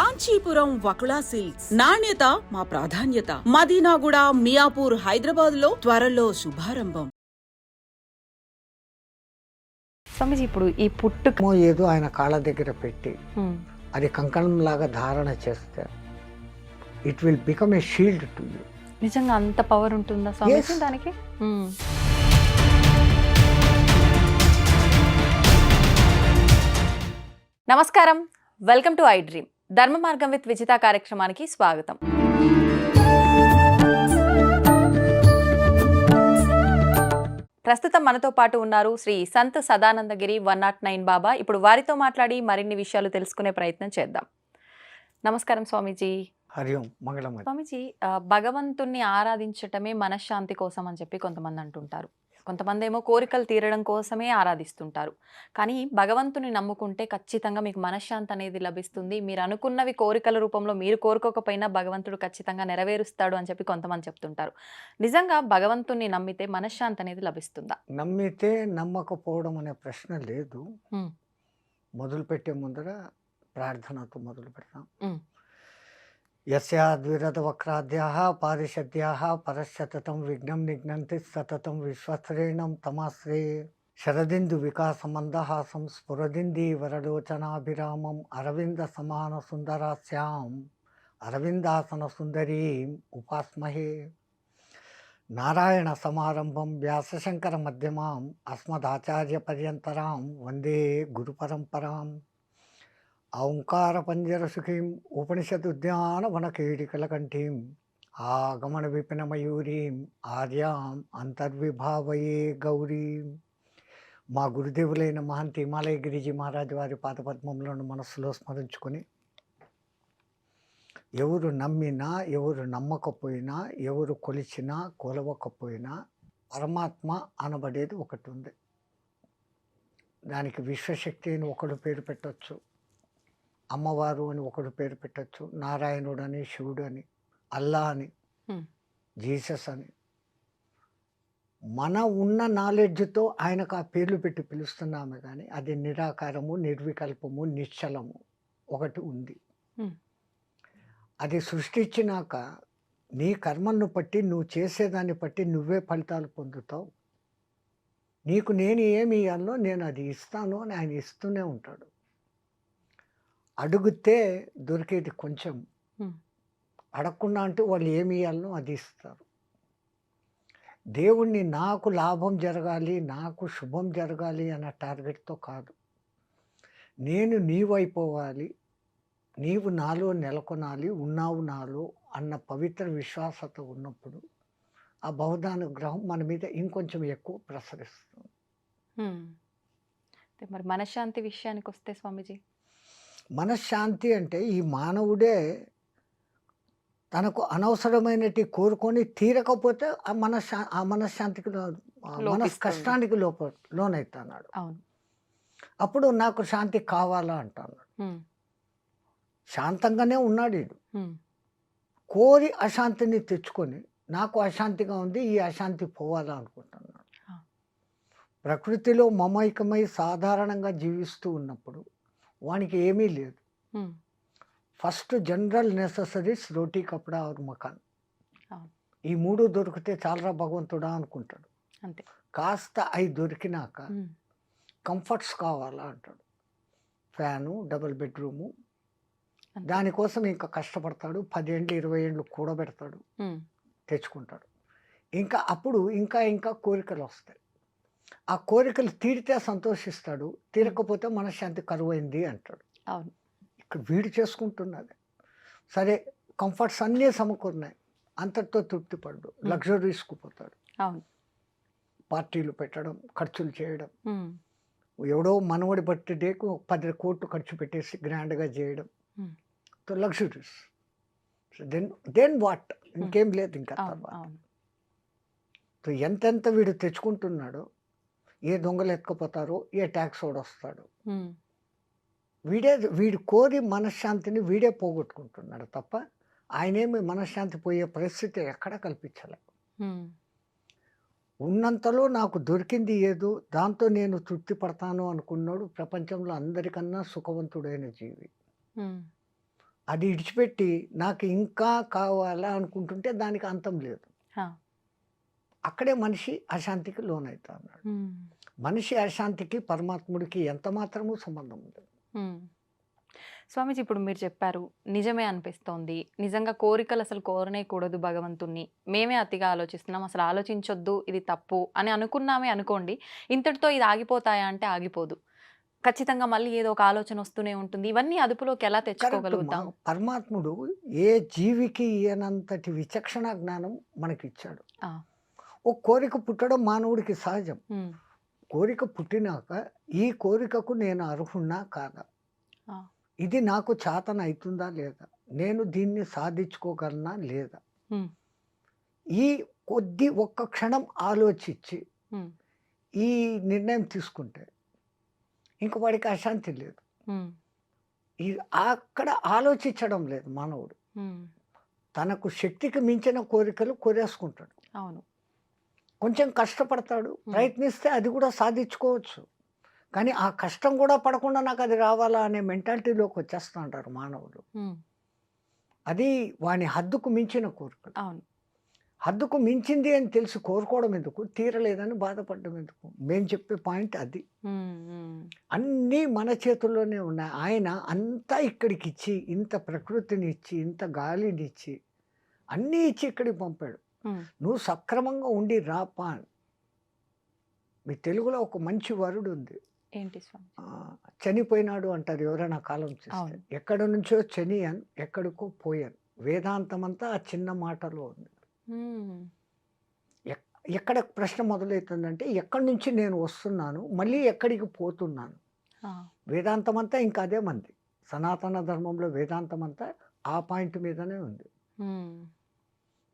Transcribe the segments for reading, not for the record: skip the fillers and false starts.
Kanchipuram Vakula silks నాణ్యత మా ప్రాధాన్యత. మదీనాగూడ, మియాపూర్, హైదరాబాద్ లో త్వరలో శుభారంభం. స్వామిజీ, ఇప్పుడు ఈ పుట్టుక ఏదో ఆయన కాళ్ళ దగ్గర పెట్టి అది కంకణం లాగా ధారణ చేస్తే it will become a shield to you. నిజంగా అంత పవర్ ఉంటుందా స్వామిజీ దానికి? నమస్కారం, వెల్కమ్ టు ఐ డ్రీమ్. ధర్మ మార్గం విత్ విజిత కార్యక్రమానికి స్వాగతం. ప్రస్తుతం మనతో పాటు ఉన్నారు శ్రీ సంత్ సదానందగిరి 109 బాబా. ఇప్పుడు వారితో మాట్లాడి మరిన్ని విషయాలు తెలుసుకునే ప్రయత్నం చేద్దాం. నమస్కారం స్వామీజీ. హరి ఓం, మంగళం. స్వామీజీ, భగవంతుణ్ణి ఆరాధించటమే మనశ్శాంతి కోసం అని చెప్పి కొంతమంది అంటుంటారు. కొంతమంది ఏమో కోరికలు తీరడం కోసమే ఆరాధిస్తుంటారు. కానీ భగవంతుని నమ్ముకుంటే ఖచ్చితంగా మీకు మనశ్శాంతి అనేది లభిస్తుంది. మీరు అనుకున్నవి కోరికల రూపంలో మీరు కోరుకోకపోయినా భగవంతుడు ఖచ్చితంగా నెరవేరుస్తాడు అని చెప్పి కొంతమంది చెప్తుంటారు. నిజంగా భగవంతుని నమ్మితే మనశ్శాంతి అనేది లభిస్తుందా? నమ్మితే నమ్మకపోవడం అనే ప్రశ్న లేదు. మొదలు పెట్టే ముందర ప్రార్థనతో మొదలు పెడతాం. యస్యాద్విరద వక్రాద్యాః పారిషద్యాః పరశతతం విఘ్నం నిఘ్నంతి సతతం విశ్వశ్రేణం తమాశ్రే శరదిందు వికాసమందహాసం స్ఫురదింది వరలోచనాభిరామం అరవింద సమాన సుందరాస్యాం అరవిందాసన సుందరీం ఉపాస్మహే. నారాయణ సమారంభం వ్యాసశంకర మధ్యమాం అస్మదాచార్య పర్యంతరాం వందే గురు పరంపరాం. ఓంకార పంజరసుఖీం ఉపనిషదుద్యాన వనకేడికలకంఠీం ఆగమన విపిన మయూరీం ఆర్యాం అంతర్విభావయే గౌరీం. మా గురుదేవులైన మహంతి హిమాలయ గిరిజీ మహారాజు వారి పాదపద్మములను మనస్సులో స్మరించుకొని ఎవరు నమ్మినా ఎవరు నమ్మకపోయినా ఎవరు కొలిచినా కొలవకపోయినా పరమాత్మ అనబడేది ఒకటి ఉంది. దానికి విశ్వశక్తి అని ఒకడు పేరు పెట్టవచ్చు, అమ్మవారు అని ఒకడు పేరు పెట్టచ్చు, నారాయణుడు అని, శివుడు అని, అల్లా అని, జీసస్ అని. మన ఉన్న నాలెడ్జ్తో ఆయనకు ఆ పేర్లు పెట్టి పిలుస్తున్నామే కానీ అది నిరాకారము, నిర్వికల్పము, నిశ్చలము ఒకటి ఉంది. అది సృష్టించినాక నీ కర్మను బట్టి నువ్వు చేసేదాన్ని బట్టి నువ్వే ఫలితాలు పొందుతావు. నీకు నేను ఏమి ఇవ్వాలో నేను అది ఇస్తాను అని ఆయన ఇస్తూనే ఉంటాడు. అడిగితే దొరికేది కొంచెం, అడగకుండా అంటే వాళ్ళు ఏమి ఇవ్వాలనో అది ఇస్తారు. దేవుణ్ణి నాకు లాభం జరగాలి, నాకు శుభం జరగాలి అన్న టార్గెట్తో కాదు, నేను నీవైపోవాలి, నీవు నాలో నెలకొనాలి, ఉన్నావు నాలో అన్న పవిత్ర విశ్వాసత ఉన్నప్పుడు ఆ బహుదానుగ్రహం మన మీద ఇంకొంచెం ఎక్కువ ప్రసరిస్తుంది. మరి మనశ్శాంతి విషయానికి వస్తే స్వామీజీ, మనశ్శాంతి అంటే ఈ మానవుడే తనకు అనవసరమైనటి కోరుకొని తీరకపోతే ఆ మనశ్శాంతికి కష్టానికి లోనవుతున్నాడు. అప్పుడు నాకు శాంతి కావాలా అంటున్నాడు. శాంతంగానే ఉన్నాడు వీడు. కోరి అశాంతిని తెచ్చుకొని నాకు అశాంతిగా ఉంది, ఈ అశాంతి పోవాలా అనుకుంటున్నాడు. ప్రకృతిలో మమైకమై సాధారణంగా జీవిస్తూ ఉన్నప్పుడు వానికి ఏమీ లేదు. ఫస్ట్ జనరల్ నెససరీస్ రోటీ, కపడా ఆర్ మకాన్, ఈ మూడు దొరికితే చాలరా భగవంతుడా అనుకుంటాడు. అంతే. కాస్త అవి దొరికినాక కంఫర్ట్స్ కావాలా అంటాడు. ఫ్యాను, డబుల్ బెడ్రూము, దానికోసం ఇంకా కష్టపడతాడు. 10 ఏళ్ళు 20 ఏళ్ళు కూడబెడతాడు, తెచ్చుకుంటాడు. ఇంకా అప్పుడు ఇంకా ఇంకా కోరికలు వస్తాయి. ఆ కోరికలు తీరితే సంతోషిస్తాడు, తీరకపోతే మనశ్శాంతి కరువైంది అంటాడు. అవును. ఇక్కడ వీడు చేసుకుంటున్నది సరే, కంఫర్ట్స్ అన్నీ సమకూరినాయి, అంతటితో తృప్తి పడ్డు, లగ్జరీస్కు పోతాడు. అవును. పార్టీలు పెట్టడం, ఖర్చులు చేయడం, ఎవడో మనవడి బర్త్డేకు 10 కోట్లు ఖర్చు పెట్టేసి గ్రాండ్గా చేయడం, లగ్జరీస్. దెన్ వాట్, ఇంకేం లేదు ఇంకా తర్వాత. ఎంతెంత వీడు తెచ్చుకుంటున్నాడో, ఏ దొంగలు ఎత్తుకుపోతారో, ఏ ట్యాక్స్ వాడు వస్తాడు, వీడు కోరి మనశ్శాంతిని వీడే పోగొట్టుకుంటున్నాడు తప్ప ఆయనేమి మనశ్శాంతి పోయే పరిస్థితి ఎక్కడ కల్పించలే. ఉన్నంతలో నాకు దొరికింది ఏదో దాంతో నేను తృప్తి పడతాను అనుకున్నాడు ప్రపంచంలో అందరికన్నా సుఖవంతుడైన జీవి. అది ఇడిచిపెట్టి నాకు ఇంకా కావాలా అనుకుంటుంటే దానికి అంతం లేదు. ఆ. అక్కడే మనిషి అశాంతికి లోనవుతా ఉన్నాడు. ఉమ్. మనిషి అశాంతికి పరమాత్ముడికి ఎంత మాత్రము సంబంధం ఉంది. ఉమ్. స్వామీజీ ఇప్పుడు మీరు చెప్పారు నిజమే అనిపిస్తోంది, నిజంగా కోరికలు అసలు కోరనేకూడదు భగవంతుణ్ణి, మేమే అతిగా ఆలోచిస్తున్నాం, అసలు ఆలోచించొద్దు, ఇది తప్పు అని అనుకున్నామే అనుకోండి, ఇంతటితో ఇది ఆగిపోతాయా అంటే ఆగిపోదు, ఖచ్చితంగా మళ్ళీ ఏదో ఒక ఆలోచన వస్తూనే ఉంటుంది. ఇవన్నీ అదుపులోకి ఎలా కరెక్ట్. తెచ్చుకోగలుగుతాం? పరమాత్ముడు ఏ జీవికి ఈయనంతటి విచక్షణ జ్ఞానం మనకిచ్చాడు. ఆ. ఓ కోరిక పుట్టడం మానవుడికి సహజం. ఉమ్. కోరిక పుట్టినాక ఈ కోరికకు నేను అర్హున్నా కాదా, ఆ. ఇది నాకు చాతన అవుతుందా లేదా, నేను దీన్ని సాధించుకోగలనా లేదా, ఉమ్. ఈ ఒక్క క్షణం ఆలోచించి ఉమ్. ఈ నిర్ణయం తీసుకుంటే ఇంక వాడికి అశాంతి లేదు. ఉమ్. ఈ అక్కడ ఆలోచించడం లేదు మానవుడు. ఉమ్. తనకు శక్తికి మించిన కోరికలు కోరేసుకుంటాడు. అవును. కొంచెం కష్టపడతాడు, ప్రయత్నిస్తే అది కూడా సాధించుకోవచ్చు. కానీ ఆ కష్టం కూడా పడకుండా నాకు అది రావాలా అనే మెంటాలిటీలోకి వచ్చేస్తూ ఉంటారు మానవులు. ఉమ్. అది వాని హద్దుకు మించిన కోరికలు. అవును. హద్దుకు మించింది అని తెలిసి కోరుకోవడం ఎందుకు, తీరలేదని బాధపడడం ఎందుకు. మేము చెప్పే పాయింట్ అది. ఉమ్. ఉమ్. అన్నీ మన చేతుల్లోనే ఉన్నాయి. ఆయన అంతా ఇక్కడికి ఇచ్చి, ఇంత ప్రకృతిని ఇచ్చి, ఇంత గాలిని ఇచ్చి, అన్నీ ఇచ్చి ఇక్కడికి పంపాడు. ఉమ్. నువ్వు సక్రమంగా ఉండి రాపా అని. మీ తెలుగులో ఒక మంచి వరుడు ఉంది, ఏంటి స్వామి? చనిపోయినాడు అంటారు ఎవరైనా కాలం చేస్తే. అవును. ఎక్కడ నుంచో చనియన్, ఎక్కడికో పోయాను. వేదాంతం అంతా ఆ చిన్న మాటలో ఉంది. ఉమ్. ఎక్కడ ప్రశ్న మొదలవుతుందంటే ఎక్కడి నుంచి నేను వస్తున్నాను, మళ్ళీ ఎక్కడికి పోతున్నాను. ఆ. వేదాంతం అంతా ఇంకా అదే మంది. సనాతన ధర్మంలో వేదాంతం అంతా ఆ పాయింట్ మీదనే ఉంది. ఉమ్.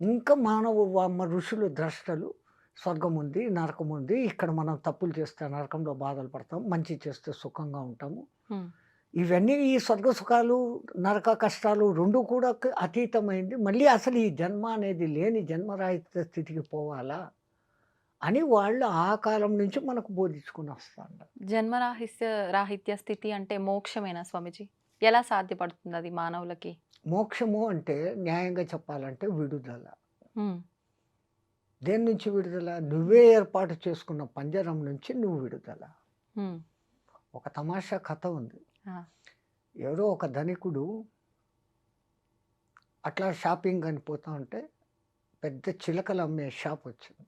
ఇంకా మానవ ఋషులు ద్రష్టలు స్వర్గం ఉంది, నరకం ఉంది, ఇక్కడ మనం తప్పులు చేస్తే నరకంలో బాధలు పడతాం, మంచి చేస్తే సుఖంగా ఉంటాము. ఉమ్. ఇవన్నీ ఈ స్వర్గ సుఖాలు నరక కష్టాలు రెండు కూడా అతీతమైంది. మళ్ళీ అసలు ఈ జన్మ అనేది లేని జన్మరాహిత స్థితికి పోవాలా అని వాళ్ళు ఆ కాలం నుంచి మనకు బోధించుకుని వస్తారు. రాహిత్య స్థితి అంటే మోక్షమేనా స్వామిజీ? ఎలా సాధ్యపడుతుంది అది మానవులకి? మోక్షము అంటే న్యాయంగా చెప్పాలంటే విడుదల. ఉమ్. దేని నుంచి విడుదల? నువ్వే ఏర్పాటు చేసుకున్న పంజరం నుంచి నువ్వు విడుదల. ఉమ్. ఒక తమాషా కథ ఉంది. ఆ. ఎవరో ఒక ధనికుడు అట్లా షాపింగ్ అని పోతా ఉంటే పెద్ద చిలకలు అమ్మే షాప్ వచ్చింది.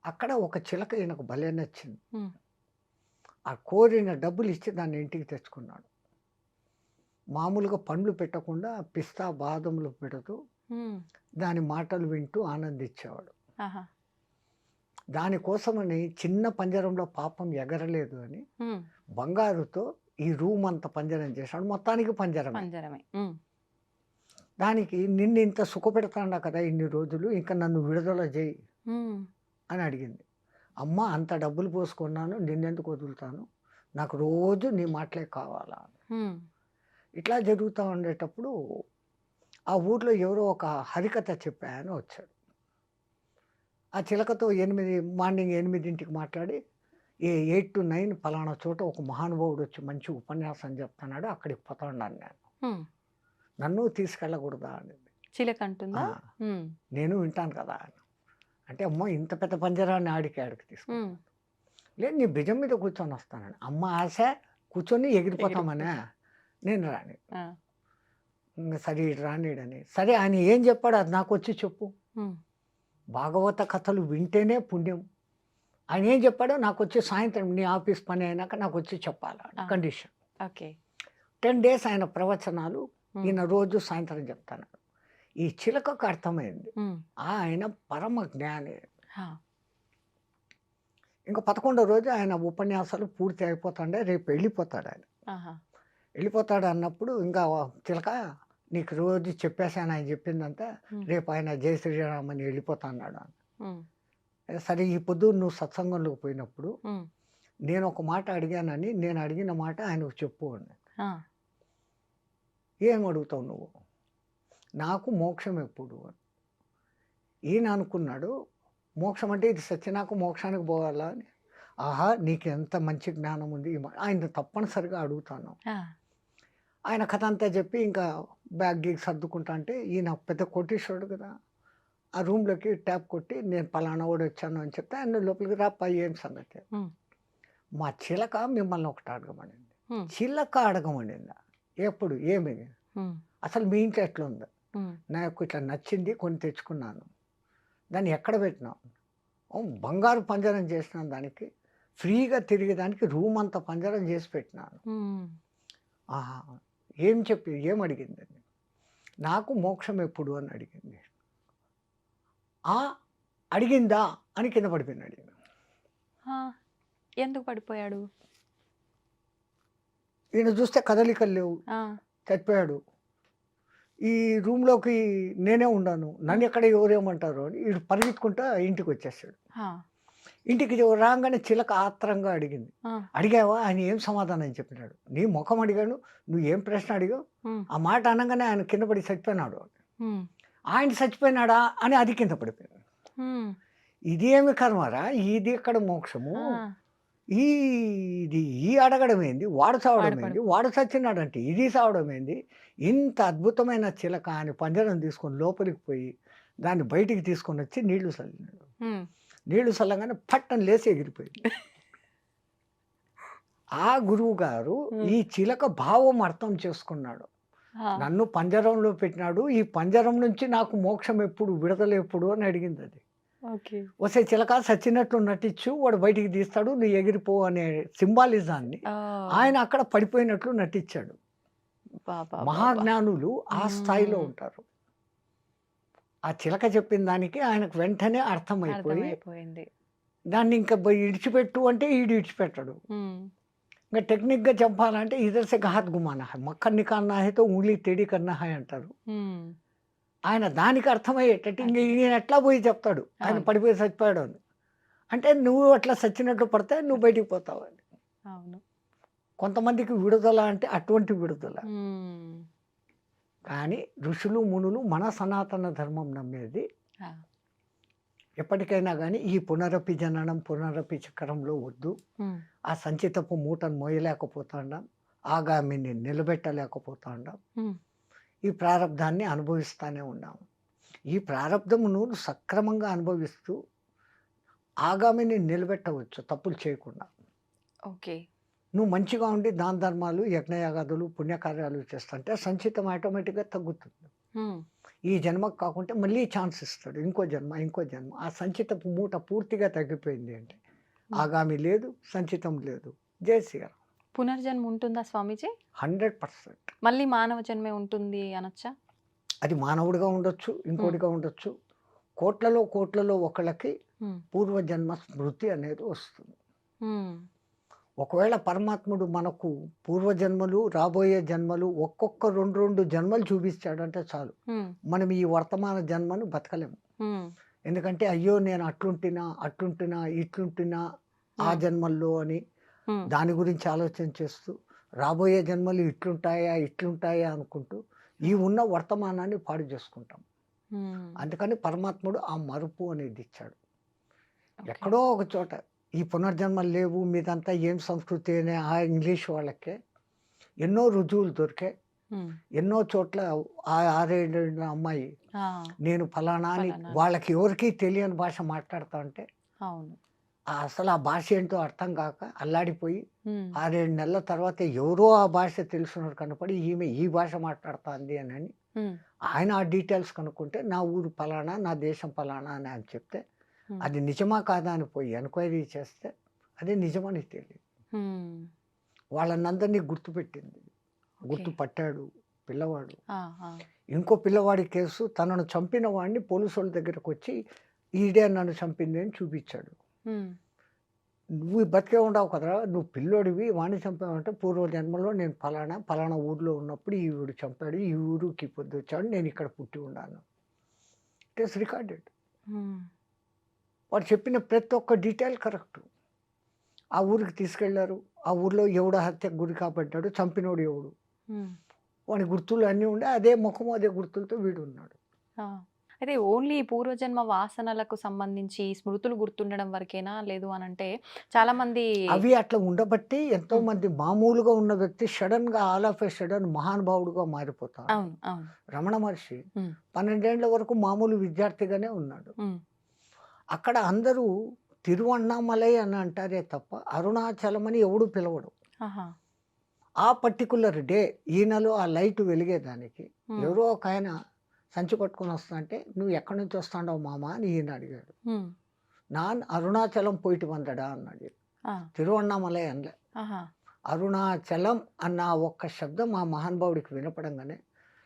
అక్కడ ఒక చిలక ఈయనకు భలే నచ్చింది. ఉమ్. ఆ కోరిన డబ్బులు ఇచ్చి దాన్ని ఇంటికి తెచ్చుకున్నాడు. మామూలుగా పండ్లు పెట్టకుండా పిస్తా బాదములు పెడుతూ ఉమ్. దాని మాటలు వింటూ ఆనందించేవాడు. ఆహా. దానికోసమని చిన్న పంజరంలో పాపం ఎగరలేదు అని ఉమ్. బంగారుతో ఈ రూమ్ అంతా పంజరం చేశాడు. మొత్తానికి పంజరం. పంజరమే. ఉమ్. దానికి నిన్ను ఇంత సుఖపెడతాడా కదా ఇన్ని రోజులు, ఇంకా నన్ను విడుదల చేయి ఉమ్. అని అడిగింది. అమ్మ అంత డబ్బులు పోసుకున్నాను, నిన్నెందుకు వదులుతాను, నాకు రోజు నీ మాటలే కావాలా. ఉమ్. ఇట్లా జరుగుతూ ఉండేటప్పుడు ఆ ఊర్లో ఎవరో ఒక హరికథ చెప్పాయని వచ్చాడు. ఆ చిలకతో మార్నింగ్ 8ంటికి మాట్లాడి 8 to 9 పలానా చోట ఒక మహానుభావుడు వచ్చి మంచి ఉపన్యాసం చెప్తున్నాడు, అక్కడికి పోతాన్నాను నేను, ఉమ్. నన్ను తీసుకెళ్ళకూడదా అని. చిలక అంటుందా? ఉమ్. నేను వింటాను కదా అని. అంటే అమ్మ ఇంత పెద్ద పంజరాన్ని ఆడికి తీసుకు ఉమ్. లేదు నీ భుజం మీద కూర్చొని వస్తానని. అమ్మ ఆశ కూర్చొని ఎగిరిపోతామనే నేను రాని. ఆ. ఇంకా సరే ఇటు రానిడని. సరే ఆయన ఏం చెప్పాడు అది నాకు వచ్చి చెప్పు. ఉమ్. భాగవత కథలు వింటేనే పుణ్యం. ఆయన ఏం చెప్పాడో నాకు వచ్చి సాయంత్రం నీ ఆఫీస్ పని అయినాక నాకు వచ్చి చెప్పాలా కండిషన్. ఓకే. 10 days ఆయన ప్రవచనాలు ఉమ్. ఈయన రోజు సాయంత్రం చెప్తాను. ఈ చిలకకు అర్థమైంది ఉమ్. ఆయన పరమ జ్ఞాని. హా. ఇంకా 11వ రోజు ఆయన ఉపన్యాసాలు పూర్తి అయిపోతాడే, రేపు వెళ్ళిపోతాడు ఆయన. ఆహా. వెళ్ళిపోతాడు అన్నప్పుడు ఇంకా చిలక నీకు రోజు చెప్పేశాను ఆయన చెప్పిందంతా, ఉమ్. రేపు ఆయన జై శ్రీరామ్ అని వెళ్ళిపోతా అన్నాడు. ఉమ్. సరే ఈ పొద్దు నువ్వు సత్సంగంలోకి పోయినప్పుడు ఉమ్. నేను ఒక మాట అడిగానని, నేను అడిగిన మాట ఆయనకు చెప్పు అని. ఆ. ఏం అడుగుతావు నువ్వు, నాకు మోక్షం ఎప్పుడు అని. ఈయన అనుకున్నాడు మోక్షం అంటే ఇది సత్యనాకు మోక్షానికి పోవాలా అని. ఆహా నీకు ఎంత మంచి జ్ఞానం ఉంది, ఆయన తప్పనిసరిగా అడుగుతాను. ఆ. ఆయన కథ అంతా చెప్పి ఇంకా బ్యాగ్ గీగ్ సర్దుకుంటా అంటే ఈయన పెద్ద కోటీశ్వరుడు కదా, ఆ రూమ్లోకి ట్యాప్ కొట్టి నేను పలానా కూడా వచ్చాను అని చెప్తే ఆయన లోపలికి రాప్ప ఏం సంగతి. ఉమ్, మా చిలక మిమ్మల్ని ఒకటి అడగమనింది. ఉమ్, చిలక అడగమనిందా? ఎప్పుడు ఏమి ఉమ్, అసలు మీ ఇంట్లో ఎట్లా ఉందా? ఉమ్, నాకు ఇట్లా నచ్చింది కొన్ని తెచ్చుకున్నాను, దాన్ని ఎక్కడ పెట్టినావు? "ఓ, బంగారు పంజరం చేసినాను, దానికి ఫ్రీగా తిరిగేదానికి రూమ్ అంతా పంజరం చేసి పెట్టినాను." ఉమ్. ఆహా, ఏం చెప్పి ఏం అడిగిందండి? నాకు మోక్షం ఎప్పుడు అని అడిగింది. ఆ, అడిగిందా అని కింద పడిపోయినాడు ఈయన. ఆ, ఎందుకు పడిపోయాడు? ఈయన చూస్తే కదలికలు లేవు, ఆ, చచ్చిపోయాడు. ఈ రూమ్లోకి నేనే ఉన్నాను, నన్ను ఎక్కడ ఎవరేమంటారు అని వీడు పరిగెత్తుకుంటా ఇంటికి వచ్చేసాడు. ఆ, ఇంటికి రాగానే చిలక ఆత్రంగా అడిగింది. ఆ, అడిగావా? ఆయన ఏం సమాధానం చెప్పినాడు? నీ ముఖం అడిగాను, నువ్వు ఏం ప్రశ్న అడిగావు? ఉమ్, ఆ మాట అనగానే ఆయన కింద పడి చచ్చిపోయినాడు. ఉమ్, ఆయన చచ్చిపోయినాడా అని అది కింద పడిపోయాడు. ఉమ్, ఇదేమి కర్మరా, ఇది ఎక్కడ మోక్షము? ఆ, ఇది ఈ అడగడం ఏంది, వాడు చావడం వాడు ఏంది, పడిపో వాడు చచ్చినాడంటే ఇది చావడం ఏంది? ఇంత అద్భుతమైన చిలక అని పంజరం తీసుకొని లోపలికి పోయి దాన్ని బయటికి తీసుకొని వచ్చి నీళ్లు చల్లినాడు. ఉమ్, నీళ్లు చల్లగానే పట్టం లేసి ఎగిరిపోయింది. ఆ గురువు గారు ఈ చిలక భావం అర్థం చేసుకున్నాడు. ఆ, నన్ను పంజరంలో పెట్టినాడు, ఈ పంజరం నుంచి నాకు మోక్షం ఎప్పుడు, విడుదల ఎప్పుడు అని అడిగింది అది. ఓకే. వస్తే చిలక సచ్చినట్లు నటించు, వాడు బయటికి తీస్తాడు, నువ్వు ఎగిరిపో అనే సింబాలిజాన్ని ఆ, ఆయన అక్కడ పడిపోయినట్లు నటించాడు. బా, బా, బా, బా. మహాజ్ఞానులు ఆ స్థాయిలో మ్మ్. ఉంటారు. ఆ చిలక చెప్పిన దానికి ఆయనకు వెంటనే అర్థమైపోయి అర్థమైపోయింది. దాన్ని ఇంకా ఇడిచిపెట్టు అంటే ఈడు ఇడిచిపెట్టాడు. ఉమ్, ఇంకా టెక్నిక్గా చెప్పాలంటే ఇదర్ సే ఘాత్ గుమానా హై, మక్కర్ నికాల్నా హై తో ఉంగ్లీ టేఢీ కర్నా హై అంటారు. ఉమ్, ఆయన దానికి అర్థమయ్యేటట్టు ఇంక ఈయన ఎట్లా పోయి చెప్తాడు ఆయన అవును. పడిపోయి చచ్చిపోయాడు అని. అంటే నువ్వు అట్లా చచ్చినట్లు పడితే నువ్వు బయటికి పోతావు అని. అవును. కొంతమందికి విడుదల అంటే అటువంటి విడుదల. ఉమ్, కానీ ఋషులు మునులు మన సనాతన ధర్మం నమ్మేది ఆ, ఎప్పటికైనా కానీ ఈ పునరపి జననం పునరపి చక్రంలో వద్దు. ఉమ్, ఆ సంచితపు మూటను మోయలేకపోతాండాం, ఆగామిని నిలబెట్టలేకపోతాండాం, ఉమ్, ఈ ప్రారంధాన్ని అనుభవిస్తూనే ఉన్నాము. ఈ ప్రారంధమును సక్రమంగా అనుభవిస్తూ ఆగామిని నిలబెట్టవచ్చు తప్పులు చేయకుండా. ఓకే. నువ్వు మంచిగా ఉండి దాన ధర్మాలు యజ్ఞయాగాదులు పుణ్యకార్యాలు చేస్తుంటే సంచితం ఆటోమేటిక్గా తగ్గుతుంది. ఉమ్, ఈ జన్మకు కాకుంటే మళ్ళీ ఛాన్స్ ఇస్తాడు, ఇంకో జన్మ ఇంకో జన్మ. ఆ సంచితపు మూట పూర్తిగా తగ్గిపోయింది అంటే ఆగామి లేదు, సంచితం లేదు. జై శ్రీరామ్. పునర్జన్మ ఉంటుందా స్వామీజీ? 100%. మళ్ళీ మానవ జన్మే ఉంటుంది అనొచ్చా? అది మానవుడిగా ఉండొచ్చు, ఇంకోటిగా ఉండొచ్చు. కోట్లలో కోట్లలో ఒకళ్ళకి ఉమ్, పూర్వజన్మ స్మృతి అనేది వస్తుంది. ఉమ్, ఒకవేళ పరమాత్ముడు మనకు పూర్వజన్మలు రాబోయే జన్మలు ఒక్కొక్క 2 జన్మలు చూపించాడంటే చాలు, ఉమ్, మనం ఈ వర్తమాన జన్మను బతకలేము. ఉమ్, ఎందుకంటే అయ్యో నేను అట్లుంటున్నా ఇట్లుంటున్నా ఆ జన్మల్లో అని ఉమ్, దాని గురించి ఆలోచన చేస్తూ రాబోయే జన్మలు ఇట్లుంటాయా అనుకుంటూ ఈ ఉన్న వర్తమానాన్ని పాడు చేసుకుంటాం. ఉమ్, అందుకని పరమాత్ముడు ఆ మరుపు అనేది ఇచ్చాడు. ఓకే. ఎక్కడో ఒక చోట ఈ పునర్జన్మలు లేవు, మీదంతా ఏం సంస్కృతి అనే ఆ ఇంగ్లీష్ వాళ్ళకే ఎన్నో రుజువులు దొరికాయి. ఉమ్, ఎన్నో చోట్ల ఆ 6 ఏళ్ళ అమ్మాయి ఆ, నేను ఫలానా అని ఫలానా. వాళ్ళకి ఎవరికీ తెలియని భాష మాట్లాడుతా ఉంటే అవును. అసలు ఆ భాష ఏంటో అర్థం కాక అల్లాడిపోయి ఉమ్, 6-7 నెలల తర్వాత ఎవరో ఆ భాష తెలుసున్నారు కనపడి ఈమె ఈ భాష మాట్లాడుతుంది అని ఉమ్, ఆయన ఆ డీటెయిల్స్ కనుక్కుంటే నా ఊరు ఫలానా నా దేశం ఫలానా అని ఆయన చెప్తే ఉమ్, అది నిజమా కాదా అని పోయి ఎంక్వైరీ చేస్తే అది నిజమని తెలియదు. ఉమ్, వాళ్ళనందరినీ గుర్తుపెట్టింది, ఓకే. గుర్తుపట్టాడు పిల్లవాడు. ఆ, ఆ, ఇంకో పిల్లవాడి కేసు తనను చంపిన వాడిని పోలీసు వాళ్ళ దగ్గరకు వచ్చి ఈడే నన్ను చంపింది అని చూపించాడు. ఉమ్, నువ్వు బతికే ఉండవు కదరా, నువ్వు పిల్లోడివి, వాడిని చంపావంటే పూర్వజన్మలో నేను ఫలానా ఊర్లో ఉన్నప్పుడు ఈ ఊరు చంపాడు, ఈ ఊరికి పొద్దు వచ్చాడు, నేను ఇక్కడ పుట్టి ఉన్నాను. It is recorded. ఉమ్, వాడు చెప్పిన ప్రతి ఒక్క డీటెయిల్ కరెక్ట్. ఆ ఊరికి తీసుకెళ్లారు, ఆ ఊర్లో ఎవడో హత్యకు గురి కాబడ్డాడు, చంపినోడు ఎవడు, ఉమ్, వాడి గుర్తులు అన్నీ ఉండే అదే ముఖము అదే గుర్తులతో వీడు ఉన్నాడు. ఆ. అయితే ఓన్లీ పూర్వజన్మ వాసనలకు సంబంధించి స్మృతులు గుర్తుండడం వరకేనా? లేదు అనంటే చాలామంది అవి అట్లా ఉండబట్టి ఎంతో హ్మ్. మంది మామూలుగా ఉన్న వ్యక్తి సడన్‌గా ఆల్ ఆఫ్ ఎ సడెన్ మహానుభావుడుగా మారిపోతాడు. అవును. అవును. రమణ మహర్షి హ్మ్. 12 ఏండ్ల వరకు మామూలు విద్యార్థిగానే ఉన్నాడు. హ్మ్. అక్కడ అందరూ తిరువన్నామలై అని అంటారే తప్ప అరుణాచలం అని ఎవడు పిలవడు. ఆహా! ఆ పర్టిక్యులర్ డే ఈయనలో ఆ లైట్ వెలిగేదానికి హ్మ్. ఎవరో ఒకాయన సంచి పట్టుకొని వస్తాంటే, "నువ్వు ఎక్కడి నుంచి వస్తాండావు మామ" అని ఈయన అడిగాడు. హ్మ్. "నాన్ అరుణాచలం పోయిటి వందడా" అన్నాడు. ఆ! తిరువన్నామలై అనలే. ఆహా! అరుణాచలం అన్న ఆ ఒక్క శబ్దం ఆ మహానుభావుడికి వినపడంగానే,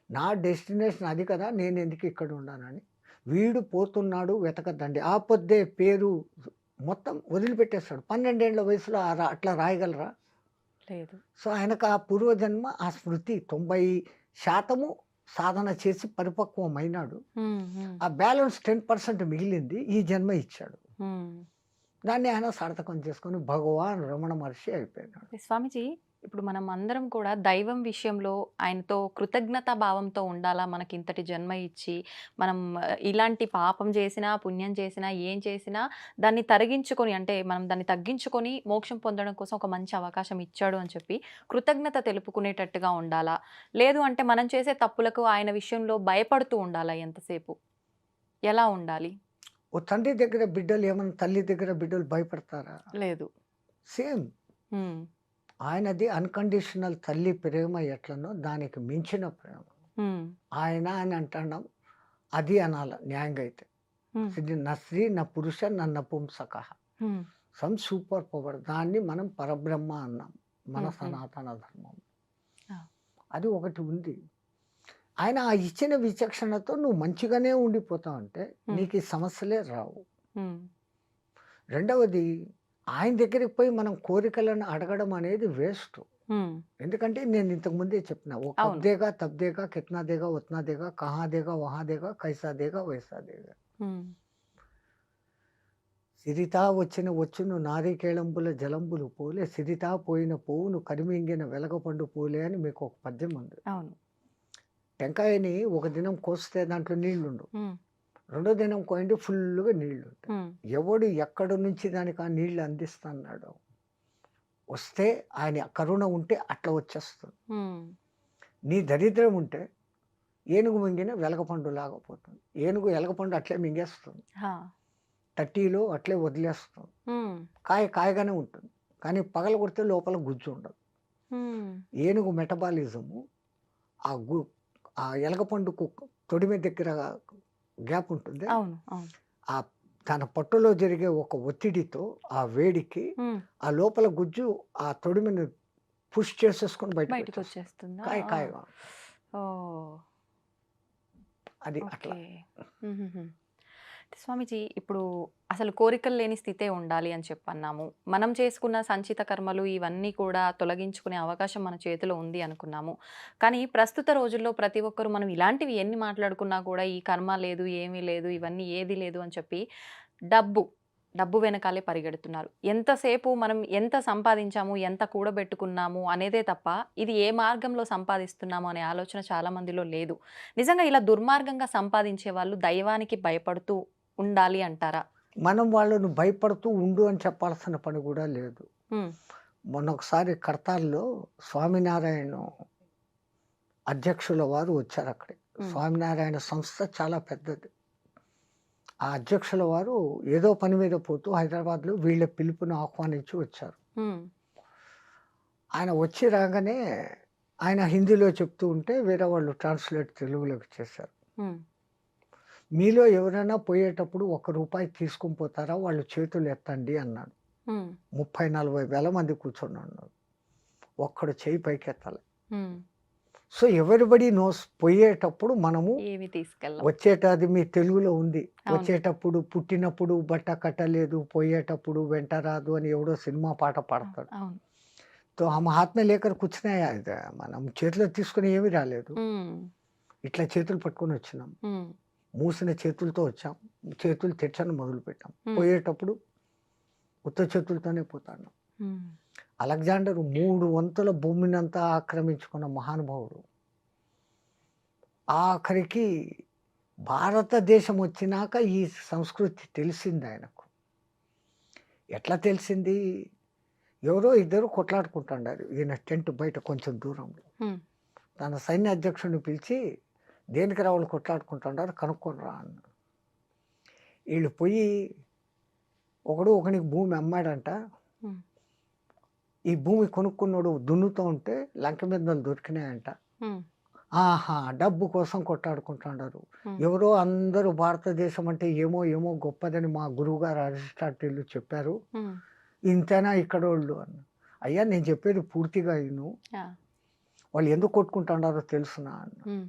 నా డెస్టినేషన్ అది కదా! నేనెందుకు ఇక్కడ ఉండానని, వీడు పోతున్నాడు వెతకద్దండి. ఆ పొద్దే పేరు మొత్తం వదిలిపెట్టేస్తాడు. 12 ఏండ్ల వయసులో అట్లా రాయగలరా? లేదు. సో, ఆయనకు ఆ పూర్వజన్మ ఆ స్మృతి 90% సాధన చేసి పరిపక్వమైనాడు. హ్మ్. హ్మ్. ఆ బ్యాలెన్స్ 10% మిగిలింది. ఈ జన్మ ఇచ్చాడు. హ్మ్. దాన్ని ఆయన సార్థకం చేసుకొని భగవాన్ రమణ మహర్షి అయిపోయినాడు. స్వామీజీ, ఇప్పుడు మనం అందరం కూడా దైవం విషయంలో ఆయనతో కృతజ్ఞతా భావంతో ఉండాలా? మనకింతటి జన్మ ఇచ్చి, మనం ఇలాంటి పాపం చేసినా, పుణ్యం చేసినా, ఏం చేసినా దాన్ని తరిగించుకొని అంటే మనం దాన్ని తగ్గించుకొని మోక్షం పొందడం కోసం ఒక మంచి అవకాశం ఇచ్చాడు అని చెప్పి కృతజ్ఞత తెలుపుకునేటట్టుగా ఉండాలా? లేదు అంటే మనం చేసే తప్పులకు ఆయన విషయంలో భయపడుతూ ఉండాలా ఎంతసేపు? ఎలా ఉండాలి? ఓ తండ్రి దగ్గర బిడ్డలు ఏమన్నా తల్లి దగ్గర బిడ్డలు భయపడతారా? లేదు. సేమ్. హ్మ్. ఆయనది అన్‌కండిషనల్ తల్లి ప్రేమ ఎట్లనో దానికి మించిన ప్రేమ. హ్మ్. ఆయన అని అంటాండం అది అనాల న్యాయంగా అయితే. హ్మ్. నా స్త్రీ, నా పురుష, నా నపుంసకః. హ్మ్. Some super power. దాన్ని మనం పరబ్రహ్మ అన్నాం. మన హ్మ్. హ్మ్. సనాతన ధర్మం. ఆ! అది ఒకటి ఉంది. ఆయన ఆ ఇచ్చిన విచక్షణతో నువ్వు మంచిగానే ఉండిపోతావంటే హ్మ్. నీకు ఈ సమస్యలే రావు. హ్మ్. రెండవది ఆయన దగ్గరికి పోయి మనం కోరికలను అడగడం అనేది వేస్ట్. హ్మ్. ఎందుకంటే నేను ఇంతకు ముందే చెప్పిన. "ఓ కబ్ అవును. దేగా, తబ్ దేగా, కిత్నా దేగా, ఉత్నా దేగా, కహా దేగా, వహా దేగా, కైసా దేగా, వైసా దేగా." హ్మ్. సిరితా వచ్చిన వచ్చును నారికేళంబుల జలంబులు పోలే, సిరితా పోయిన పోవును కరిమింగిన వెలగపండు పూలే అని మీకు ఒక పద్యం ఉంది. అవును. టెంకాయని ఒక దినం కోస్తే దాంట్లో నీళ్లుండవు. హ్మ్. రెండో దినం కోయండి ఫుల్‌గా నీళ్లుంటాయి. హ్మ్. ఎవడు ఎక్కడి నుంచి దానికి ఆ నీళ్లు అందిస్తన్నాడో, వస్తే ఆయన కరుణ ఉంటే అట్లా వచ్చేస్తుంది. హ్మ్. నీ దరిద్రం ఉంటే ఏనుగు మింగిన వెలగపండులాగా పోతుంది. ఏనుగు ఎలగపండు అట్లే మింగేస్తుంది. ఆ! 30లో అట్లే వదిలేస్తుంది. హ్మ్. కాయగానే ఉంటుంది. కానీ పగలగొడితే లోపల గుజ్జు ఉండదు. హ్మ్. ఏనుగు మెటబాలిజము ఆ గు ఆ ఎలగపండుకు తొడిమె దగ్గర గ్యాప్ ఉంటుంది. అవును. అవును. ఆ తన పొట్టలో జరిగే ఒక ఒత్తిడితో, ఆ వేడికి హ్మ్. ఆ లోపల గుజ్జు ఆ తొడిమెను పుష్ చేసేసుకొని బయటకొచ్చేస్తుంది. బయటికొచ్చేస్తుందా? ఆ! కాయగా. ఓహ్! అది అట్లా. ఓకే. హుహుహు. స్వామీజీ ఇప్పుడు అసలు కోరికలు లేని స్థితే ఉండాలి అని చెప్పన్నాము. మనం చేసుకున్న సంచిత కర్మలు ఇవన్నీ కూడా తొలగించుకునే అవకాశం మన చేతిలో ఉంది అనుకున్నాము. కానీ ప్రస్తుత రోజుల్లో ప్రతి ఒక్కరు మనం ఇలాంటివి ఎన్ని మాట్లాడుకున్నా కూడా ఈ కర్మ లేదు, ఏమీ లేదు, ఇవన్నీ ఏది లేదు అని చెప్పి డబ్బు, డబ్బు వెనకాలే పరిగెడుతున్నారు. ఎంతసేపు మనం ఎంత సంపాదించాము, ఎంత కూడబెట్టుకున్నాము అనేదే తప్ప ఇది ఏ మార్గంలో సంపాదిస్తున్నాము అనే ఆలోచన చాలా మందిలో లేదు. నిజంగా ఇలా దుర్మార్గంగా సంపాదించే వాళ్ళు దైవానికి భయపడుతూ ఉండాలి అంటారా? మనం వాళ్ళను భయపడుతూ ఉండు అని చెప్పాల్సిన పని గూడా లేదు. హ్మ్. మొన్న ఒకసారి కడతాల్లో స్వామినారాయణ అధ్యక్షుల వారు వచ్చారక్కడికి. హ్మ్. స్వామినారాయణ సంస్థ చాలా పెద్దది. ఆ అధ్యక్షుల వారు ఏదో పని మీద పోతూ హైదరాబాద్‌లో వీళ్ళ పిలుపుని ఆహ్వానించి వచ్చారు. హ్మ్. ఆయన వచ్చి రాగానే ఆయన హిందీలో చెప్తూ ఉంటే వేరే వాళ్ళు ట్రాన్స్‌లేట్ తెలుగులోకి చేశారు. హ్మ్. మీలో ఎవరైనా పోయేటప్పుడు ₹1 తీసుకొని పోతారా? వాళ్ళు చేతులు ఎత్తండి అన్నాడు. హ్మ్. 30, 40 వేల మంది కూర్చొనున్నారు. ఒక్కడు చెయ్యి పైకెత్తలే. హ్మ్. సో, ఎవరీబడీ నోస్ పోయేటప్పుడు మనము ఏవి తీసుకెళ్ళం. అది మీ తెలుగులో ఉంది. అవును. వచ్చేటప్పుడు పుట్టినప్పుడు బట్ట కట్టలేదు, పోయేటప్పుడు వెంట రాదు అని ఎవడో సినిమా పాట పాడతాడు. అవును. तो हम हाथ में लेकर कुछ नहीं आए थे. మనం చేతిలో తీసుకొని ఏమీ రాలేదు. హ్మ్. ఇట్లా చేతులు పట్టుకొని వచ్చినాం. హ్మ్. మూసిన చేతులతో వచ్చాం. చేతులు తెచ్చని మొదలుపెట్టాం. హ్మ్. పోయేటప్పుడు ఉత్త చేతులతోనే పోతాను. హ్మ్. అలెగ్జాండర్ 3 వంతుల భూమినంతా ఆక్రమించుకున్న మహానుభావుడు. ఆఖరికి భారతదేశం వచ్చినాక ఈ సంస్కృతి తెలిసింది ఆయనకు. ఎట్లా తెలిసింది? ఎవరో ఇద్దరు కొట్లాడుకుంటున్నారు ఈయన టెంట్ బయట కొంచెం దూరంలో. హ్మ్. తన సైన్య అధ్యక్షుడిని పిలిచి, దేనికి రా వాళ్ళు కొట్లాడుకుంటున్నారు కనుక్కొని రా అన్న. వీళ్ళు పోయి ఒకనికి భూమి అమ్మాడంట. హ్మ్. ఈ భూమి కొనుక్కున్నాడు దున్నుతూ ఉంటే లంక మీద దొరికినాయంట. హ్మ్. ఆహా! డబ్బు కోసం కొట్లాడుకుంటున్నారు. హ్మ్. ఎవరో అందరూ భారతదేశం అంటే ఏమో ఏమో గొప్పదని మా గురువుగారు అరిస్టాటిల్ చెప్పారు. హ్మ్. ఇంతేనా ఇక్కడోళ్ళు అన్న. అయ్యా నేను చెప్పేది పూర్తిగా విను. ఆ! వాళ్ళు ఎందుకు కొట్టుకుంటున్నారో తెలుసునా అన్న. హ్మ్.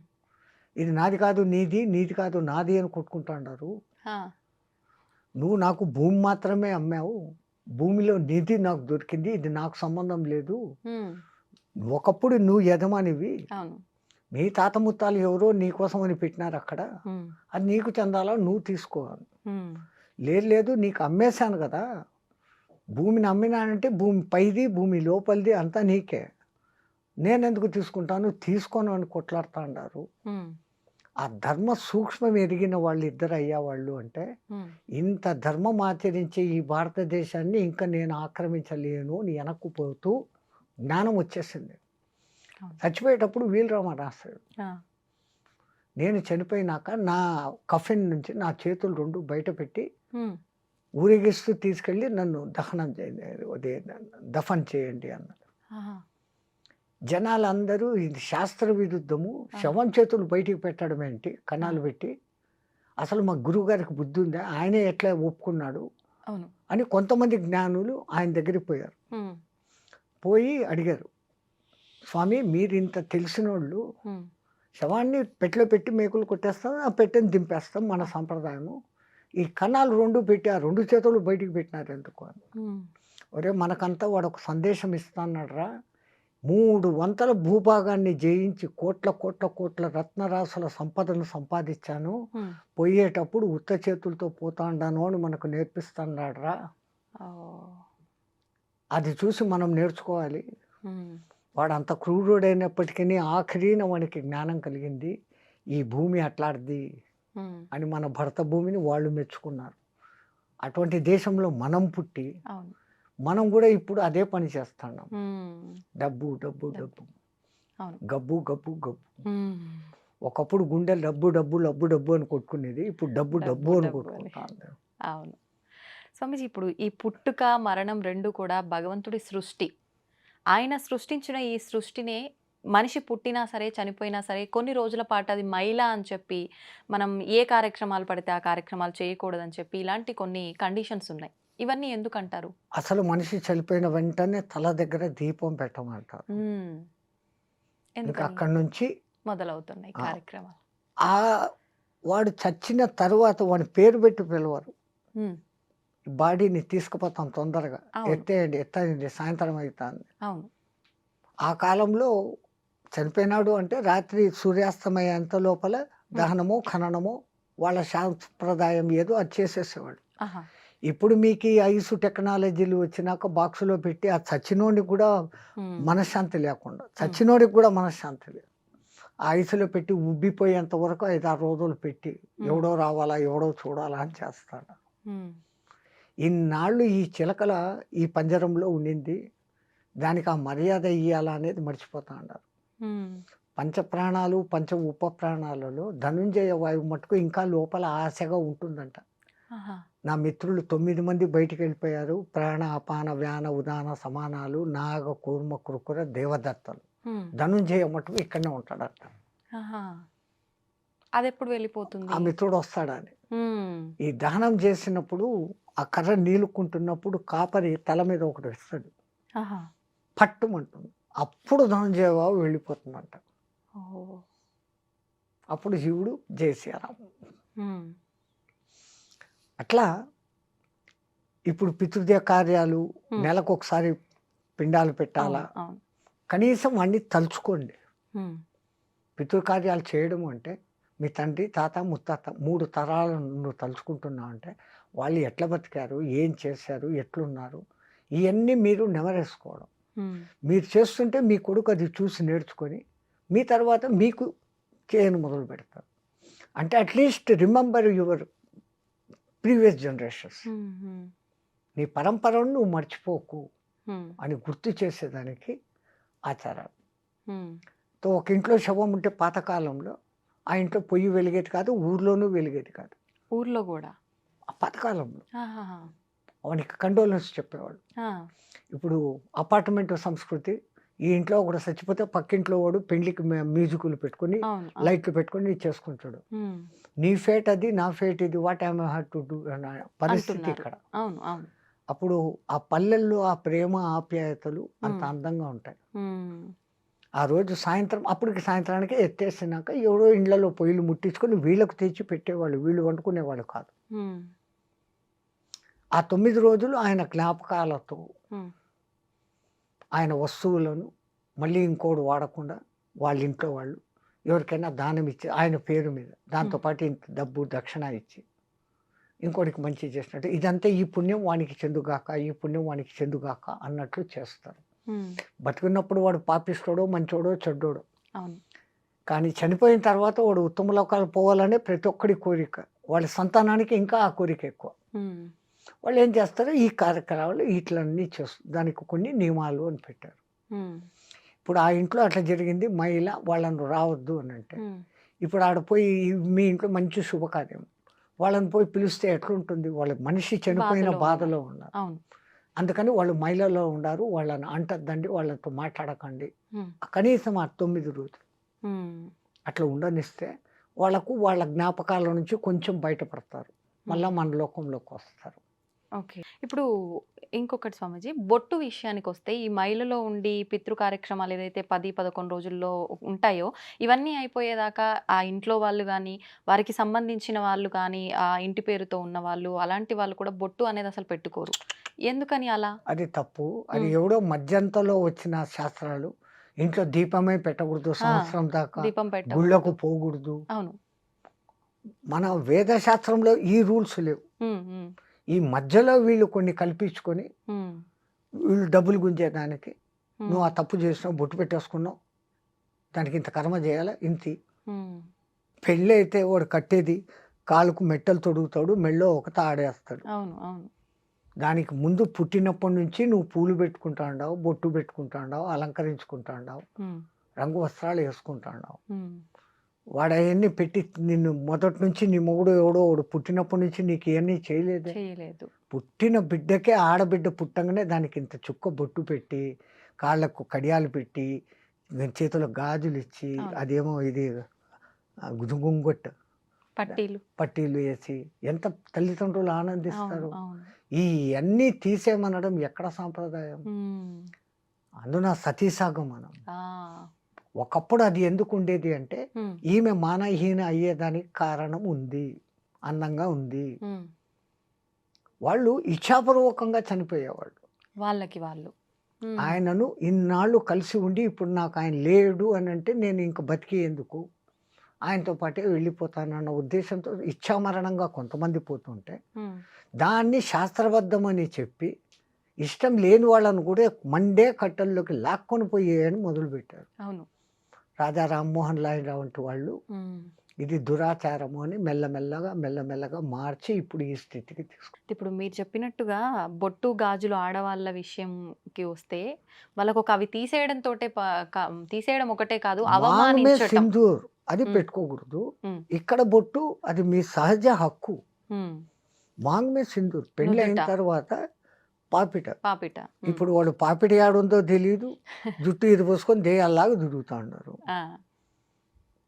ఇది నాది కాదు నీది, నీది కాదు నాది అని కొట్టుకుంటున్నారు. ఆ! నువ్వు నాకు భూమి మాత్రమే అమ్మావు. భూమిలో నిధి నాకు దొరికింది. ఇది నాకు సంబంధం లేదు. హ్మ్. ఒకప్పుడు నువ్వు యజమానివి. అవును. మీ తాత ముత్తాలు ఎవరో నీకోసమని పెట్టినారు అక్కడ. హ్మ్. అది నీకు చెందాలా నువ్వు తీసుకో అని. హ్మ్. లేదు లేదు నీకు అమ్మేశాను కదా! భూమిని అమ్మినానంటే భూమి పైది, భూమి లోపలిది అంతా నీకే. నేనెందుకు తీసుకుంటాను? తీసుకోను అని కొట్లాడుతాండారు. హ్మ్. ఆ ధర్మ సూక్ష్మం ఎరిగిన వాళ్ళిద్దరు అయ్యేవాళ్ళు అంటే, హ్మ్. ఇంత ధర్మం ఆచరించే ఈ భారతదేశాన్ని ఇంకా నేను ఆక్రమించలేను అని వెనక్కు పోతూ జ్ఞానం వచ్చేసింది. అవును. చచ్చిపోయేటప్పుడు వీలరామ రాస్తాడు. ఆ! నేను చనిపోయినాక నా కఫిన్ నుంచి నా చేతులు 2 బయట పెట్టి హ్మ్. ఊరేగిస్తూ తీసుకెళ్ళి నన్ను దహనం చేయండి, అదే దఫన్ చేయండి అన్నాడు. ఆహా! జనాలందరూ ఇది శాస్త్ర విరుద్ధము, ఆ! శవం చేతులు బయటికి పెట్టడం ఏంటి ఆ! కణాలు పెట్టి, అసలు మా గురువుగారికి బుద్ధి ఉందా, ఆయనే ఎట్లా ఒప్పుకున్నాడు అవును. అని కొంతమంది జ్ఞానులు ఆయన దగ్గరికి పోయారు. హ్మ్. పోయి అడిగారు, స్వామి మీరు ఇంత తెలిసినోళ్ళు హ్మ్. శవాన్ని పెట్టెలో పెట్టి మేకులు కొట్టేస్తాం, ఆ పెట్టెని దింపేస్తాం మన ఆ! సంప్రదాయము. ఈ కణాలు 2 పెట్టి ఆ 2 చేతులు బయటికి పెట్టినారు ఎందుకు అని. హ్మ్. ఒరే మనకంతా వాడు ఒక సందేశం ఇస్తాన్నాడురా, 3 వంతల భూభాగాన్ని జయించి కోట్ల కోట్ల కోట్ల రత్నరాసుల సంపదను సంపాదించాను. హ్మ్. పోయేటప్పుడు ఉత్త చేతులతో పోతాండాను అని మనకు నేర్పిస్తున్నాడురా. ఓహ్! అది చూసి మనం నేర్చుకోవాలి. హ్మ్. వాడు అంత క్రూరుడైనప్పటికీ ఆఖరిన వానికి జ్ఞానం కలిగింది. ఈ భూమి అట్లాంటిది హ్మ్. అని మన భరత భూమిని వాళ్ళు మెచ్చుకున్నారు. అటువంటి దేశంలో మనం పుట్టి, అవును. మనం కూడా ఇప్పుడు అదే పని చేస్తున్నాం. హ్మ్. డబ్బు, డబ్బు, డబ్బు. డబ్బు. అవును. గబ్బు, గబ్బు, గబ్బు. హ్మ్. ఒకప్పుడు గుండె డబ్బు, డబ్బు, డబ్బు, డబ్బు అని కొట్టుకునేది. ఇప్పుడు డబ్బు, డబ్బు, డబ్బు అని డబ్బు అని. కొట్టుకుంటాంది. అవును. స్వామీజీ ఇప్పుడు ఈ పుట్టుక, మరణం 2 కూడా భగవంతుడి సృష్టి. ఆయన సృష్టించిన ఈ సృష్టినే మనిషి పుట్టినా సరే, చనిపోయినా సరే కొన్ని రోజుల పాటు అది మైల అని చెప్పి, మనం ఏ కార్యక్రమాలు పడితే ఆ కార్యక్రమాలు చేయకూడదని చెప్పి ఇలాంటి కొన్ని కండిషన్స్ ఉన్నాయి. ఇవన్నీ ఎందుకంటారు? అసలు మనిషి చనిపోయిన వెంటనే తల దగ్గర దీపం పెట్టమంటారు. హ్మ్. ఇంకా ఎందుకని? అక్కడి నుంచి మొదలవుతున్నాయి ఆ కార్యక్రమాలు. ఆ వాడు చచ్చిన తరువాత వాడి పేరు పెట్టి పిలవరు. హ్మ్. బాడీని తీసుకుపోతాం తొందరగా. అవును. ఎత్తేయండి, ఎత్తేయండి సాయంత్రం అయితాంది. అవును. ఆ కాలంలో చనిపోయినాడు అంటే రాత్రి సూర్యాస్తమయ్యేంత లోపల హ్మ్. దహనమో, ఖననమో వాళ్ళ సాంప్రదాయం ఏదో అది చేసేసేవాళ్ళు. ఆహా! ఇప్పుడు మీకు ఈ ఐసు టెక్నాలజీలు వచ్చినాక బాక్స్‌లో పెట్టి ఆ చచ్చినోడికి కూడా హ్మ్. మనశ్శాంతి లేకుండా, హ్మ్. చచ్చినోడికి కూడా మనశ్శాంతి లేదు. ఆ ఐస్‌లో పెట్టి ఉబ్బిపోయేంత వరకు 5, 6 రోజులు పెట్టి హ్మ్. ఎవడో రావాలా, ఎవడో చూడాలా అని చేస్తాడు. హ్మ్. ఇన్నాళ్ళు ఈ చిలకల ఈ పంజరంలో ఉండింది. దానికి ఆ మర్యాద ఇయ్యాలా అనేది మర్చిపోతాండారు. హ్మ్. పంచప్రాణాలు, పంచ ఉప ప్రాణాలలో ధనుంజయ వాయువు మట్టుకు ఇంకా లోపల ఆశగా ఉంటుందంట. ఆహా! నా మిత్రులు 9 మంది బయటికెళ్ళిపోయారు. ప్రాణ, అపాన, వ్యాన, ఉదాన సమానాలు, నాగ, కూర్మ, కృకుర, దేవదత్తలు. హ్మ్. ధనుంజయ మట్టుకు ఇక్కడనే ఉంటాడంట. ఆహా! అదెప్పుడు ఆ వెళ్ళిపోతుంది? మిత్రుడు వస్తాడని. హ్మ్. ఈ దహనం చేసినప్పుడు ఆ కర్ర నీలుక్కుంటున్నప్పుడు కాపరి తల మీద ఒకటి వేస్తాడు. ఆహా! పట్టుమంటుంది. అప్పుడు ధనంజయ బాబు వెళ్ళిపోతుందంట. ఓహ్! అప్పుడు శివుడు జై శ్రీరామ్. హ్మ్. అట్లా ఇప్పుడు పితృదేవ కార్యాలు హ్మ్. నెలకొకసారి పిండాలు పెట్టాలా? అవును. అవును. కనీసం వాడిని తలుచుకోండి. హ్మ్. పితృకార్యాలు చేయడం అంటే మీ తండ్రి, తాత, ముత్తాత 3 తరాలను నువ్వు తలుచుకుంటున్నావు అంటే వాళ్ళు ఎట్లా బతికారు? ఏం చేశారు? ఎట్లున్నారు? ఇయన్నీ మీరు నెమరేసుకోవడం. హ్మ్. మీరు చేస్తుంటే మీ కొడుకు అది చూసి నేర్చుకొని మీ తర్వాత మీకు చేయను మొదలుపెడతారు. అంటే at least remember your previous generations, నీ పరంపరను నువ్వు మర్చిపోకు అని గుర్తు చేసేదానికి ఆచారాలు. తో ఒక ఇంట్లో శవం ఉంటే పాతకాలంలో ఆ ఇంట్లో పొయ్యి వెలిగేది కాదు, ఊర్లోనూ వెలిగేది కాదు. ఊర్లో కూడా ఆ పాతకాలంలో వానికి కండోలెన్స్ చెప్పేవాడు. ఇప్పుడు అపార్ట్మెంట్ సంస్కృతి, ఈ ఇంట్లో ఒకటి చచ్చిపోతే పక్కింట్లో వాడు పెళ్లికి మ్యూజిక్లు పెట్టుకుని లైట్లు పెట్టుకుని చేసుకుంటాడు. నీ ఫేట్ అది, నా ఫేట్ ఇది, what I have to do అన్న పరిస్థితి ఇక్కడ. అప్పుడు ఆ పల్లెల్లో ఆ ప్రేమ ఆప్యాయతలు అంత అందంగా ఉంటాయి. ఆ రోజు సాయంత్రం, అప్పటికి సాయంత్రానికి ఎత్తేసినాక ఎవడో ఇళ్లలో పొయ్యిలు ముట్టించుకొని వీళ్ళకు తెచ్చి పెట్టేవాళ్ళు, వీళ్ళు వండుకునేవాళ్ళు కాదు. ఆ 9 రోజులు ఆయన జ్ఞాపకాలతో ఆయన వస్తువులను మళ్ళీ ఇంకోడు వాడకుండా వాళ్ళ ఇంట్లో వాళ్ళు ఎవరికైనా దానం ఇచ్చి ఆయన పేరు మీద దాంతోపాటు ఇంత డబ్బు దక్షిణ ఇచ్చి ఇంకోటికి మంచి చేసినట్టు, ఇదంతా ఈ పుణ్యం వానికి చెందుగాక, ఈ పుణ్యం వానికి చెందుగాక అన్నట్లు చేస్తారు. బతుకున్నప్పుడు వాడు పాపిస్తాడో మంచోడో చెడ్డోడో, కానీ చనిపోయిన తర్వాత వాడు ఉత్తమ లోకాలు పోవాలనే ప్రతి ఒక్కడి కోరిక. వాళ్ళ సంతానానికి ఇంకా ఆ కోరిక ఎక్కువ. వాళ్ళు ఏం చేస్తారు, ఈ కార్యక్రమాలు ఇట్లన్నీ చేస్తారు, దానికి కొన్ని నియమాలు అని పెట్టారు. ఇప్పుడు ఆ ఇంట్లో అట్లా జరిగింది, మహిళ వాళ్ళను రావద్దు అని అంటే, ఇప్పుడు ఆడ పోయి మీ ఇంట్లో మంచి శుభకార్యం, వాళ్ళని పోయి పిలిస్తే ఎట్లుంటుంది? వాళ్ళ మనిషి చనిపోయిన బాధలో ఉన్నారు. అందుకని వాళ్ళు మహిళలో ఉన్నారు, వాళ్ళని అంటద్దండి, వాళ్ళతో మాట్లాడకండి. కనీసం ఆ 9 రోజులు అట్లా ఉండనిస్తే వాళ్ళకు వాళ్ళ జ్ఞాపకాల నుంచి కొంచెం బయటపడతారు, మళ్ళీ మన లోకంలోకి వస్తారు. ఓకే. ఇప్పుడు ఇంకొకటి స్వామీజీ, బొట్టు విషయానికి వస్తే ఈ మైలలో ఉండి పితృ కార్యక్రమాలు ఏదైతే 10-11 రోజుల్లో ఉంటాయో, ఇవన్నీ అయిపోయేదాకా ఆ ఇంట్లో వాళ్ళు కానీ, వారికి సంబంధించిన వాళ్ళు కానీ, ఆ ఇంటి పేరుతో ఉన్న వాళ్ళు, అలాంటి వాళ్ళు కూడా బొట్టు అనేది అసలు పెట్టుకోరు. ఎందుకని అలా? అది తప్పు. అది ఎవడో మధ్యంతలో వచ్చిన శాస్త్రాలు. ఇంట్లో దీపమే పెట్టకూడదు సంవత్సరం దాకా, దీపం పెట్టకూడదు. గుళ్ళకు పోకూడదు. అవును. మన వేద శాస్త్రంలో ఈ రూల్స్ లేవు. ఈ మధ్యలో వీళ్ళు కొన్ని కల్పించుకొని వీళ్ళు డబ్బులు గుంజేదానికి, నువ్వు ఆ తప్పు చేసినావు, బొట్టు పెట్టేసుకున్నావు, దానికి ఇంత కర్మ చేయాలా, ఇంతి. పెళ్ళి అయితే వాడు కట్టేది కాలుకు మెట్టలు తొడుగుతాడు, మెళ్ళో ఒకత ఆడేస్తాడు. దానికి ముందు పుట్టినప్పటి నుంచి నువ్వు పూలు పెట్టుకుంటా ఉండవు, బొట్టు పెట్టుకుంటా ఉండవు, అలంకరించుకుంటా ఉండవు, రంగు వస్త్రాలు వేసుకుంటా ఉండవు. వాడు అవన్నీ పెట్టి నిన్ను మొదటి నుంచి నీ మొగుడు ఎవడో వాడు పుట్టినప్పటి నుంచి నీకు ఇవన్నీ చేయలేదు. పుట్టిన బిడ్డకే, ఆడబిడ్డ పుట్టంగానే దానికి ఇంత చుక్క బొట్టు పెట్టి, కాళ్ళకు కడియాలు పెట్టి, చేతులకు గాజులు ఇచ్చి, అదేమో ఇది గుంగొట్టు పట్టీలు వేసి ఎంత తల్లిదండ్రులు ఆనందిస్తారు. ఈ అన్నీ తీసేమనడం ఎక్కడ సాంప్రదాయం? అందున సతీసాగమనం. ఒకప్పుడు అది ఎందుకు ఉండేది అంటే, ఈమె మానహీన అయ్యేదానికి కారణం ఉంది, అందంగా ఉంది. వాళ్ళు ఇచ్ఛాపూర్వకంగా చనిపోయేవాళ్ళు వాళ్ళకి వాళ్ళు. ఆయనను ఇన్నాళ్ళు కలిసి ఉండి ఇప్పుడు నాకు ఆయన లేడు అని అంటే నేను ఇంక బతికి ఎందుకు, ఆయనతో పాటే వెళ్ళిపోతానన్న ఉద్దేశంతో ఇచ్ఛామరణంగా కొంతమంది పోతుంటే, దాన్ని శాస్త్రబద్ధమని చెప్పి ఇష్టం లేని వాళ్ళను కూడా మండే కట్టల్లోకి లాక్కొని పోయేయని మొదలుపెట్టారు. అవును, రాజా రామ్మోహన్ రావు వంటి వాళ్ళు ఇది దురాచారము అని మెల్లమెల్లగా మార్చి ఇప్పుడు ఈ స్థితికి తీసుకుంటారు. ఇప్పుడు మీరు చెప్పినట్టుగా బొట్టు గాజులు ఆడవాళ్ళ విషయంకి వస్తే, వాళ్ళకు అవి తీసేయడం ఒకటే కాదు, సింధూర్ అది పెట్టుకోకూడదు. ఇక్కడ బొట్టు అది మీ సహజ హక్కు. మాంగ్మే సింధూర్ పెళ్లి అయిన తర్వాత పాపిట. ఇప్పుడు వాడు పాపిట ఆడుందో తెలియదు, జుట్టు ఇది పోసుకొని దేయాల్లాగా తిరుగుతూ ఉన్నారు.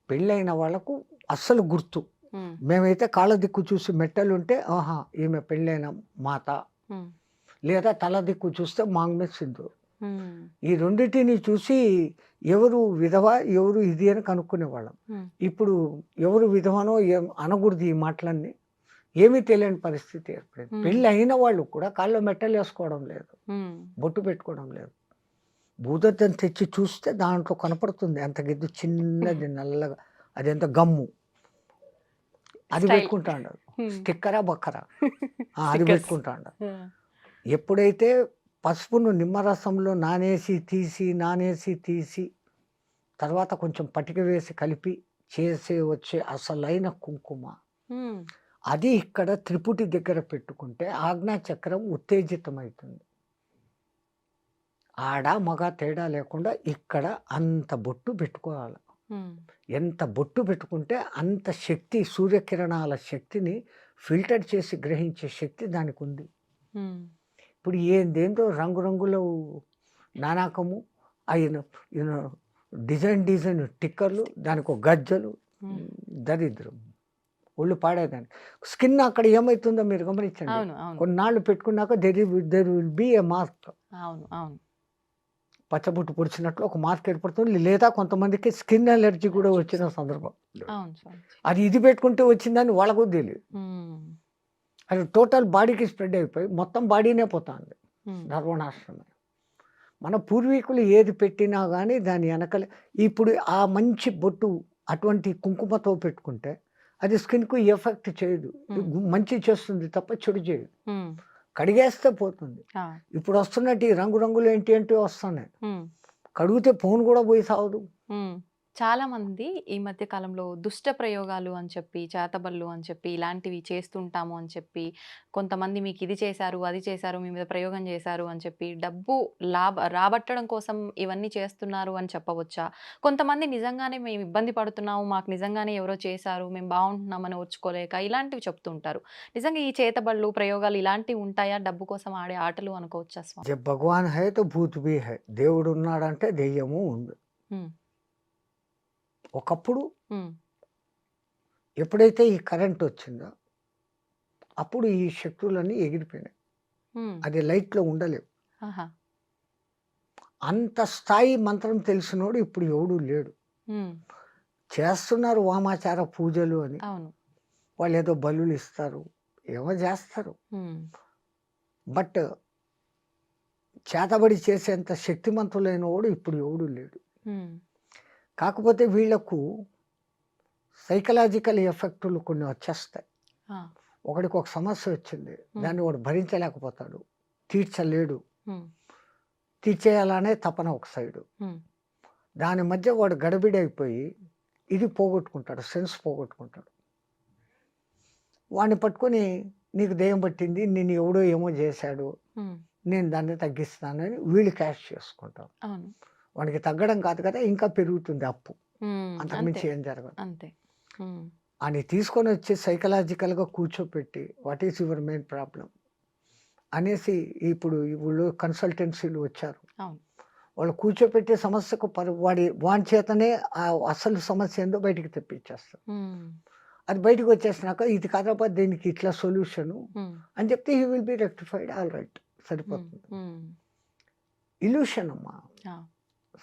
పెళ్ళైన వాళ్ళకు అస్సలు గుర్తు. మేమైతే కాళ్ళ దిక్కు చూసి మెట్టలు ఉంటే ఆహా ఈమె పెళ్ళైన మాత, లేదా తల దిక్కు చూస్తే మాంగ్మే సింధూర్. ఈ రెండింటిని చూసి ఎవరు విధవ ఎవరు ఇది అని కనుక్కునేవాళ్ళం. ఇప్పుడు ఎవరు విధవనో అనకూడదు, ఈ మాటలన్నీ ఏమీ తెలియని పరిస్థితి ఏర్పడింది. పెళ్ళి అయిన వాళ్ళు కూడా కాళ్ళు మెట్టలు వేసుకోవడం లేదు, బొట్టు పెట్టుకోవడం లేదు. భూదద్దం తెచ్చి చూస్తే దాంట్లో కనపడుతుంది అంత గిద్దు చిన్నది నల్లగా, అదెంత గమ్ము, అది పెట్టుకుంటా ఉండదు. స్టిక్కరా బక్కరా అది పెట్టుకుంటా ఉండదు. ఎప్పుడైతే పసుపును నిమ్మరసంలో నానేసి తీసి తర్వాత కొంచెం పటిక వేసి కలిపి చేసే వచ్చే అసలైన కుంకుమ. హ్మ్. అది ఇక్కడ త్రిపుటి దగ్గర పెట్టుకుంటే ఆజ్ఞాచక్రం ఉత్తేజితమవుతుంది. ఆడ, మగ తేడా లేకుండా ఇక్కడ అంత బొట్టు పెట్టుకోవాలి. హ్మ్. ఎంత బొట్టు పెట్టుకుంటే అంత శక్తి, సూర్యకిరణాల శక్తిని ఫిల్టర్ చేసి గ్రహించే శక్తి దానికుంది. హ్మ్. ఇప్పుడు ఏందేందో రంగురంగుల నానాకము, అయిన ఈయన డిజైన్ టిక్కర్లు, దానికో గజ్జలు, హ్మ్. దరిద్రం. ఒళ్ళు పాడేదానికి. స్కిన్ అక్కడ ఏమైతుందో మీరు గమనించండి. అవును. అవును. కొన్నాళ్ళు పెట్టుకున్నాక there will be a mark. అవును. అవును. పచ్చబొట్టు పొడిచినట్లు ఒక మార్క్ ఏర్పడుతుంది. లేదా కొంతమందికి స్కిన్ అలర్జీ కూడా వచ్చిన సందర్భం. అవును స్వామీజీ. అది ఇది పెట్టుకుంటే వచ్చిందని వాళ్ళకు తెలియదు. హ్మ్. అది టోటల్ బాడీకి స్ప్రెడ్ అయిపోయి మొత్తం బాడీనే పోతుంది. హ్మ్. సర్వనాశనమే. మన పూర్వీకులు ఏది పెట్టినా కానీ దాని వెనకలే ఇప్పుడు ఆ మంచి బొట్టు అటువంటి కుంకుమతో పెట్టుకుంటే అది స్కిన్కు ఎఫెక్ట్ చేయదు. మంచి చేస్తుంది తప్ప చెడు చేయదు. హ్మ్. కడిగేస్తే పోతుంది. ఆ! ఇప్పుడు వస్తున్నట్టు ఈ రంగురంగులు ఏంటి ఏంటో వస్తున్నాయి. హ్మ్. కడిగితే ఫోన్ కూడా పోయి సావదు. హ్మ్. చాలామంది ఈ మధ్య కాలంలో దుష్ట ప్రయోగాలు అని చెప్పి, చేతబడులు అని చెప్పి, ఇలాంటివి చేస్తుంటాము అని చెప్పి, కొంతమంది మీకు ఇది చేశారు, అది చేశారు, మీ మీద ప్రయోగం చేశారు అని చెప్పి, డబ్బు రాబట్టడం కోసం ఇవన్నీ చేస్తున్నారు అని చెప్పవచ్చా? కొంతమంది నిజంగానే మేము ఇబ్బంది పడుతున్నాము, మాకు నిజంగానే ఎవరో చేశారు, మేము బాగుంటున్నామని ఓర్చుకోలేక ఇలాంటివి చెప్తుంటారు. నిజంగా ఈ చేతబడులు, ప్రయోగాలు ఇలాంటివి ఉంటాయా? డబ్బు కోసం ఆడే ఆటలు అనుకోవచ్చా స్వామి? జబ్ భగవాన్ హై తో భూత్ భీ హై. దేవుడు ఉన్నాడంటే దెయ్యము ఉంది. హ్మ్. ఒకప్పుడు హ్మ్. ఎప్పుడైతే ఈ కరెంట్ వచ్చిందో అప్పుడు ఈ శక్తులన్నీ ఎగిరిపోయినాయి. హ్మ్. అది లైట్‌లో ఉండలేవు. ఆహా! అంత స్థాయి మంత్రం తెలిసినోడు ఇప్పుడు ఎవడు లేడు. హ్మ్. చేస్తున్నారు వామాచార పూజలు అని. అవును. వాళ్ళేదో బలులు ఇస్తారు. ఏమో చేస్తారు. హ్మ్. బట్ చేతబడి చేసేంత శక్తిమంతులైనోడు ఇప్పుడు ఎవడు లేడు. హ్మ్. కాకపోతే వీళ్ళకు సైకలాజికల్ ఎఫెక్టులు కొన్ని వచ్చేస్తాయి. ఆ! ఒకడికి ఒక సమస్య వచ్చింది. హ్మ్. దాన్ని వాడు భరించలేకపోతాడు. తీర్చలేడు. హ్మ్. తీర్చేయాలనే తపన ఒక సైడు. హ్మ్. దాని మధ్య వాడు గడబిడైపోయి ఇది పోగొట్టుకుంటాడు. సెన్స్ పోగొట్టుకుంటాడు. వాడిని పట్టుకొని నీకు దెయ్యం పట్టింది. నిన్ను ఎవడో ఏమో చేశాడు. హ్మ్. నేను దాన్ని తగ్గిస్తానని వీళ్ళు క్యాష్ చేసుకుంటారు. అవును. వాడికి తగ్గడం కాదు కదా! ఇంకా పెరుగుతుంది అప్పు. హ్మ్. అంతకుమించి అంతే. ఏం జరగదు. అంతే. హ్మ్. ఆడిని తీసుకొని వచ్చి సైకలాజికల్‌గా కూర్చోపెట్టి what is your main problem అనేసి ఇప్పుడు వీళ్ళు కన్సల్టెన్సీలు వచ్చారు. అవును. వాళ్ళు కూర్చోపెట్టే సమస్యకు వాని చేతనే ఆ అసలు సమస్య ఏందో బయటికి తెప్పించేస్తారు. హ్మ్. అది బయటికి వచ్చేసినాక ఇది కాదబ్బా దీనికి ఇట్లా సొల్యూషను హ్మ్. అని చెప్తే he will be rectified. All right హ్మ్. సరిపోతుంది. హ్మ్. ఇల్యూషన్ అమ్మా. ఆ!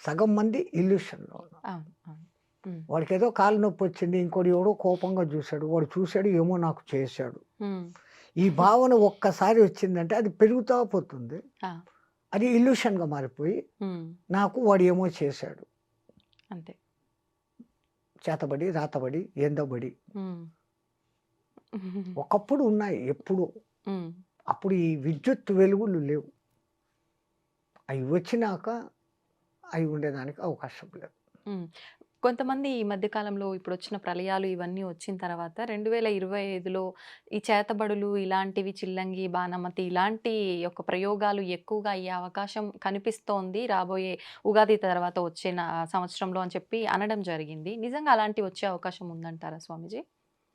సగం మంది ఇల్యూషన్‌లో ఉన్నారు. అవును. అవును. హ్మ్. వాడికేదో కాలు నొప్పి వచ్చింది. ఇంకోడు ఎవడో కోపంగా చూసాడు. వాడు చూసాడు ఏమో నాకు చేశాడు. హ్మ్. ఈ భావన ఒక్కసారి వచ్చిందంటే అది పెరుగుతా పోతుంది. ఆ! అది ఇల్యూషన్‌గా మారిపోయి హ్మ్. నాకు వాడు ఏమో చేశాడు. అంతే. చేతబడి, రాతబడి, ఏందోబడి. హ్మ్. ఒకప్పుడు ఉన్నాయి ఎప్పుడో. హ్మ్. అప్పుడు ఈ విద్యుత్ వెలుగులు లేవు. అవి వచ్చినాక అవి ఉండేదానికి అవకాశం లేదు. హ్మ్. కొంతమంది ఈ మధ్య కాలంలో ఇప్పుడొచ్చిన ప్రళయాలు ఇవన్నీ వచ్చిన తర్వాత 2025లో ఈ చేతబడులు ఇలాంటివి చిల్లంగి, బాణమతి ఇలాంటి యొక్క ప్రయోగాలు ఎక్కువగా అయ్యే అవకాశం కనిపిస్తోంది. రాబోయే ఉగాది తర్వాత వచ్చే సంవత్సరంలో అని చెప్పి అనడం జరిగింది. నిజంగా అలాంటివి వచ్చే అవకాశం ఉందంటారా స్వామీజీ?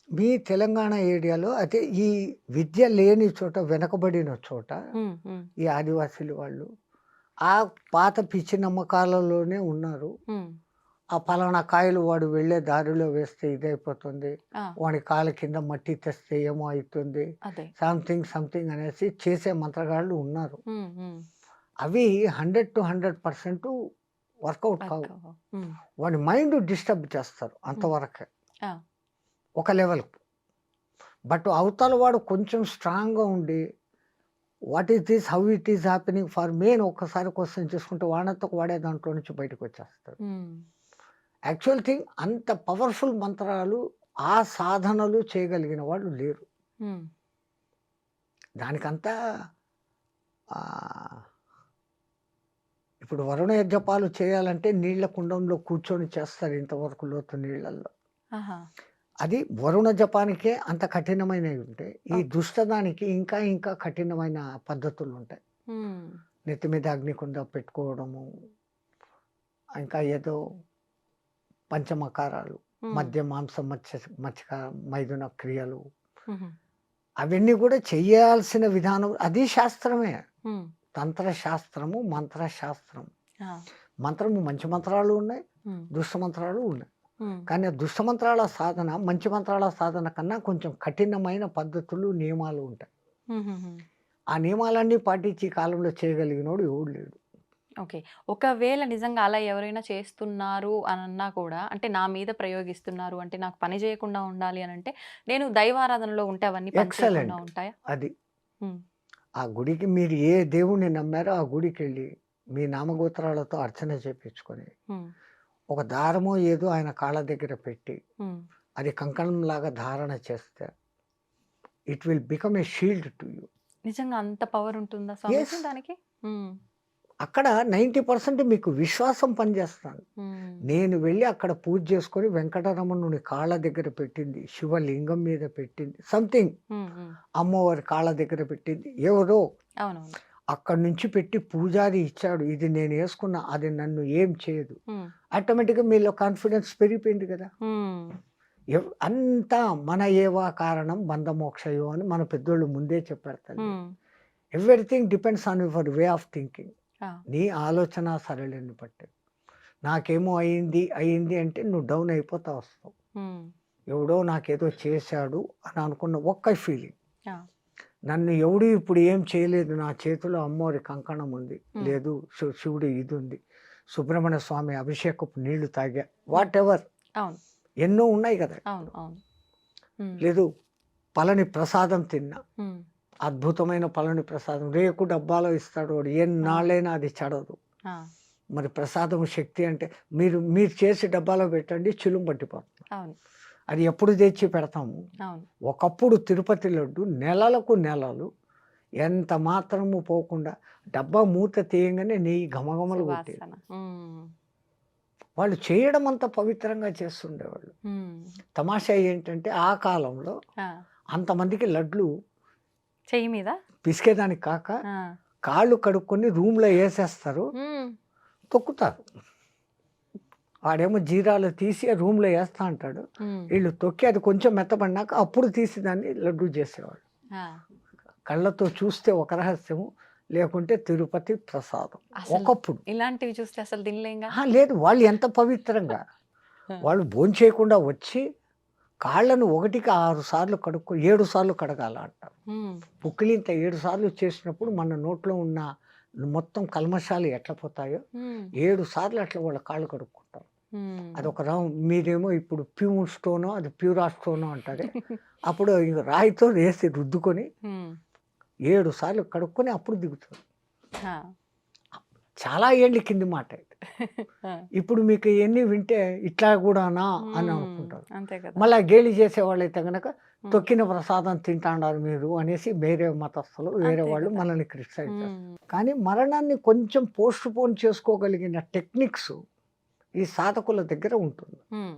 మీ తెలంగాణ ఏరియాలో అయితే ఈ విద్య లేని చోట, వెనకబడిన చోట హ్మ్. హ్మ్. ఈ ఆదివాసీలు వాళ్ళు ఆ పాత పిచ్చి నమ్మకాలలోనే ఉన్నారు. హ్మ్. ఆ పలానా కాయలు వాడు వెళ్ళే దారిలో వేస్తే ఇదైపోతుంది. ఆ! వాడి కాళ్ళ కింద మట్టి తెస్తే ఏమో అయితుంది. అదే. సంథింగ్ అనేసి చేసే మంత్రగాళ్ళు ఉన్నారు. హ్మ్. హ్మ్. అవి 100% వర్కౌట్ కావు. వర్క్ అవ్వవు. హ్మ్. వాడి మైండ్ డిస్టర్బ్ చేస్తారు అంతవరకే. ఆ! ఒక లెవెల్‌కి. బట్ అవతల వాడు కొంచెం స్ట్రాంగ్‌గా ఉండి what is this? How it is happening for me అని ఒక్కసారి క్వెషన్ చేసుకుంటే వాడంతకు వాడే దాంట్లో నుంచి బయటకొచ్చేస్తాడు. హ్మ్. యాక్చువల్ థింగ్ అంత పవర్‌ఫుల్ మంత్రాలు, ఆ సాధనలు చేయగలిగిన వాళ్ళు లేరు. హ్మ్. దానికంతా ఆహ్, ఇప్పుడు వరుణ యజ్ఞపాలు చేయాలంటే నీళ్ళ కుండంలో కూర్చొని చేస్తారు ఇంతవరకు లోతు నీళ్ళల్లో. ఆహా! అది వరుణ జపానికే అంత కఠినమైనవి ఉంటాయి. ఈ ఓకే. దుష్టదానికి ఇంకా ఇంకా కఠినమైన పద్ధతులు ఉంటాయి. హ్మ్. నెత్తి మీద అగ్నికుండ పెట్టుకోవడము, ఇంకా ఏదో పంచమకారాలు, హ్మ్. మద్య, మాంసం, మత్స్య మైథున క్రియలు, హుహు. అవన్నీ కూడా చెయ్యాల్సిన విధానం అది శాస్త్రమే. హ్మ్. తంత్రశాస్త్రము, మంత్రశాస్త్రం. ఆ! మంత్రము మంచి మంత్రాలు ఉన్నాయి, హ్మ్. దుష్ట మంత్రాలు ఉన్నాయి. హ్మ్. కానీ ఆ దుష్ట మంత్రాల సాధన, మంచి మంత్రాల సాధన కన్నా కొంచెం కఠినమైన పద్ధతులు, నియమాలు ఉంటాయి. హుహుహు. ఆ నియమాలన్నీ పాటించి ఈ కాలంలో చేయగలిగినోడు ఎవడు లేడు. ఓకే. ఒకవేళ నిజంగా అలా ఎవరైనా చేస్తున్నారు అనన్నా కూడా అంటే నా మీద ప్రయోగిస్తున్నారు అంటే నాకు పని చేయకుండా ఉండాలి అనంటే నేను దైవారాధనలో ఉంటే అవన్నీ పని చేయకుండా ఎక్సలెంట్. ఉంటాయా? అది. హ్మ్. ఆ గుడికి మీరు ఏ దేవుడిని నమ్మారో ఆ గుడికెళ్ళి మీ నామగోత్రాలతో అర్చన చేపించుకొని, హ్మ్. ఒక దారమో ఏదో ఆయన కాళ్ళ దగ్గర పెట్టి, హ్మ్. అది కంకణంలాగా ధారణ చేస్తే it will become a shield to you. నిజంగా అంత పవర్ ఉంటుందా యెస్. స్వామీజీ దానికి? హ్మ్. అక్కడ 90% మీకు విశ్వాసం పనిచేస్తుంది. హ్మ్. నేను వెళ్ళి అక్కడ పూజ చేసుకొని వెంకటరమణుని కాళ్ళ దగ్గర పెట్టింది, శివలింగం మీద పెట్టింది, సంథింగ్ హ్మ్. హ్మ్. అమ్మవారి కాళ్ళ దగ్గర పెట్టింది ఎవరో అవునవును. అక్కడి నుంచి పెట్టి పూజారి ఇచ్చాడు. ఇది నేను యేసుకున్నా. అది నన్ను ఏం చేయదు. హ్మ్. ఆటోమేటిక్‌గా మీలో కాన్ఫిడెన్స్ పెరిగిపోయింది కదా! హ్మ్. అంతా మన ఏవా కారణం బంధమోక్షయో అని మన పెద్దోళ్ళు ముందే చెప్పారు తల్లి. హ్మ్. Everything depends on your way of thinking. ఆ! నీ ఆలోచన సరళిని బట్టి. నాకేమో అయింది, అయింది అంటే నువ్వు డౌన్ అయిపోతా వస్తావు. హ్మ్. ఎవడో నాకేదో చేశాడు అని అనుకున్న ఒక్క ఫీలింగ్. ఆ! నన్ను ఎవడు ఇప్పుడు ఏం చేయలేదు. నా చేతిలో అమ్మవారి కంకణం ఉంది. హ్మ్. లేదు శివుడి ఇది ఉంది. సుబ్రహ్మణ్య స్వామి అభిషేకపు నీళ్లు తాగా. హ్మ్. వాట్ ఎవర్ అవును. ఎన్నో ఉన్నాయి కదా! అవును. అవును. హ్మ్. లేదు పళని ప్రసాదం తిన్నా. హ్మ్. అద్భుతమైన పళని ప్రసాదం. రేకు డబ్బాలో ఇస్తాడు వాడు. ఆ! ఎన్నాళ్ళైనా అది చెడదు. ఆ! మరి ప్రసాదం శక్తి అంటే మీరు చేసి డబ్బాలో పెట్టండి చిలుం పట్టిపోతుంది. అవును. అది ఎప్పుడు తెచ్చి పెడతాము. అవును. ఒకప్పుడు తిరుపతి లడ్డు నెలలకు నెలలు ఎంత మాత్రము పోకుండా డబ్బా మూత తీయంగానే నెయ్యి ఘమఘమలు కొట్టేది. సువాసన. హ్మ్. వాళ్ళు చేయడం అంత పవిత్రంగా చేస్తుండేవాళ్ళు. హ్మ్. తమాషా ఏంటంటే ఆ కాలంలో ఆ! అంతమందికి లడ్లు చెయ్యి మీద? పిసికేదానికి కాక ఆ! కాళ్ళు కడుక్కొని రూమ్‌లో ఏసేస్తారు. హ్మ్. తొక్కుతారు. వాడేమో జీరాలు తీసి రూమ్‌లో ఏస్తా అంటాడు. హ్మ్. వీళ్ళు తొక్కి అది కొంచెం మెత్తబడినాక అప్పుడు తీసి దాన్ని లడ్డు చేసేవాళ్ళు. ఆ! కళ్ళతో చూస్తే ఒక రహస్యము, లేకుంటే తిరుపతి ప్రసాదం. అసలు ఒకప్పుడు. ఇలాంటివి చూస్తే అసలు తినలేంగా. లేదు వాళ్ళు ఎంత పవిత్రంగా ఆ! వాళ్ళు భోంచేయకుండా వచ్చి కాళ్ళను ఒకటికి 6 సార్లు కడుక్కొని 7 సార్లు కడగాల అంటారు. హ్మ్. పుక్కిలింత 7 సార్లు చేసినప్పుడు మన నోట్లో ఉన్న మొత్తం కల్మషాలు ఎట్లా పోతాయో హ్మ్. 7 సార్లు అట్లా వాళ్ళ కాళ్ళు కడుక్కుంటారు. హ్మ్. అదొక మీరేమో ఇప్పుడు ప్యూర్ స్టోనో అది ప్యూరా స్టోనో అంటారే. అప్పుడు ఇగ రాయితో వేసి రుద్దుకొని హ్మ్. 7 సార్లు కడుక్కొని అప్పుడు దిగుతారు. ఆ! చాలా ఏళ్ళ కింది మాట ఇది. ఆ! ఇప్పుడు మీకు ఇయన్నీ వింటే ఇట్లా గూడానా అని హ్మ్. అనుకుంటారు. అంతే కదా! మళ్ళా గేలి చేసేవాళ్ళైతే గనక హ్మ్. తొక్కిన ప్రసాదం తింటాండారు మీరు అనేసి వేరే మతస్థులు, వేరే అంతే వాళ్ళు కదా! మనల్ని క్రిటిసైజ్ చేస్తారు. హ్మ్. కానీ మరణాన్ని కొంచెం పోస్ట్‌పోన్ చేసుకోగలిగిన టెక్నిక్స్ ఈ సాధకుల దగ్గర ఉంటుంది. హ్మ్.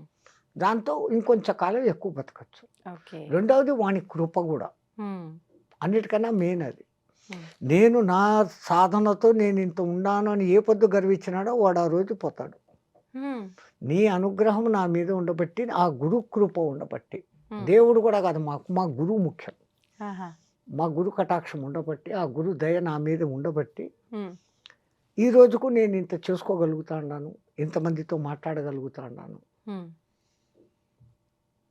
దాంతో ఇంకొంచెం కాలం ఎక్కువ బతకచ్చు. ఓకే. రెండవది వాని కృప గూడా. హ్మ్. అన్నిటికన్నా మెయిన్ అది. హ్మ్. నేను నా సాధనతో నేనింత ఉన్నాను అని ఏ పొద్దు గర్వించినాడో వాడు ఆ రోజు పోతాడు. హ్మ్. నీ అనుగ్రహం నా మీద ఉండబట్టి, ఆ గురు కృప ఉండబట్టి. హ్మ్. దేవుడు కూడా కాదు మాకు, మా గురువు ముఖ్యం. ఆహా! మా గురు కటాక్షం ఉండబట్టి, ఆ గురు దయ నా మీద ఉండబట్టి, హ్మ్. ఈ రోజుకు నేను ఇంత చేసుకోగలుగుతా ఉన్నాను. ఇంతమందితో మాట్లాడగలుగుతా ఉన్నాను. హ్మ్.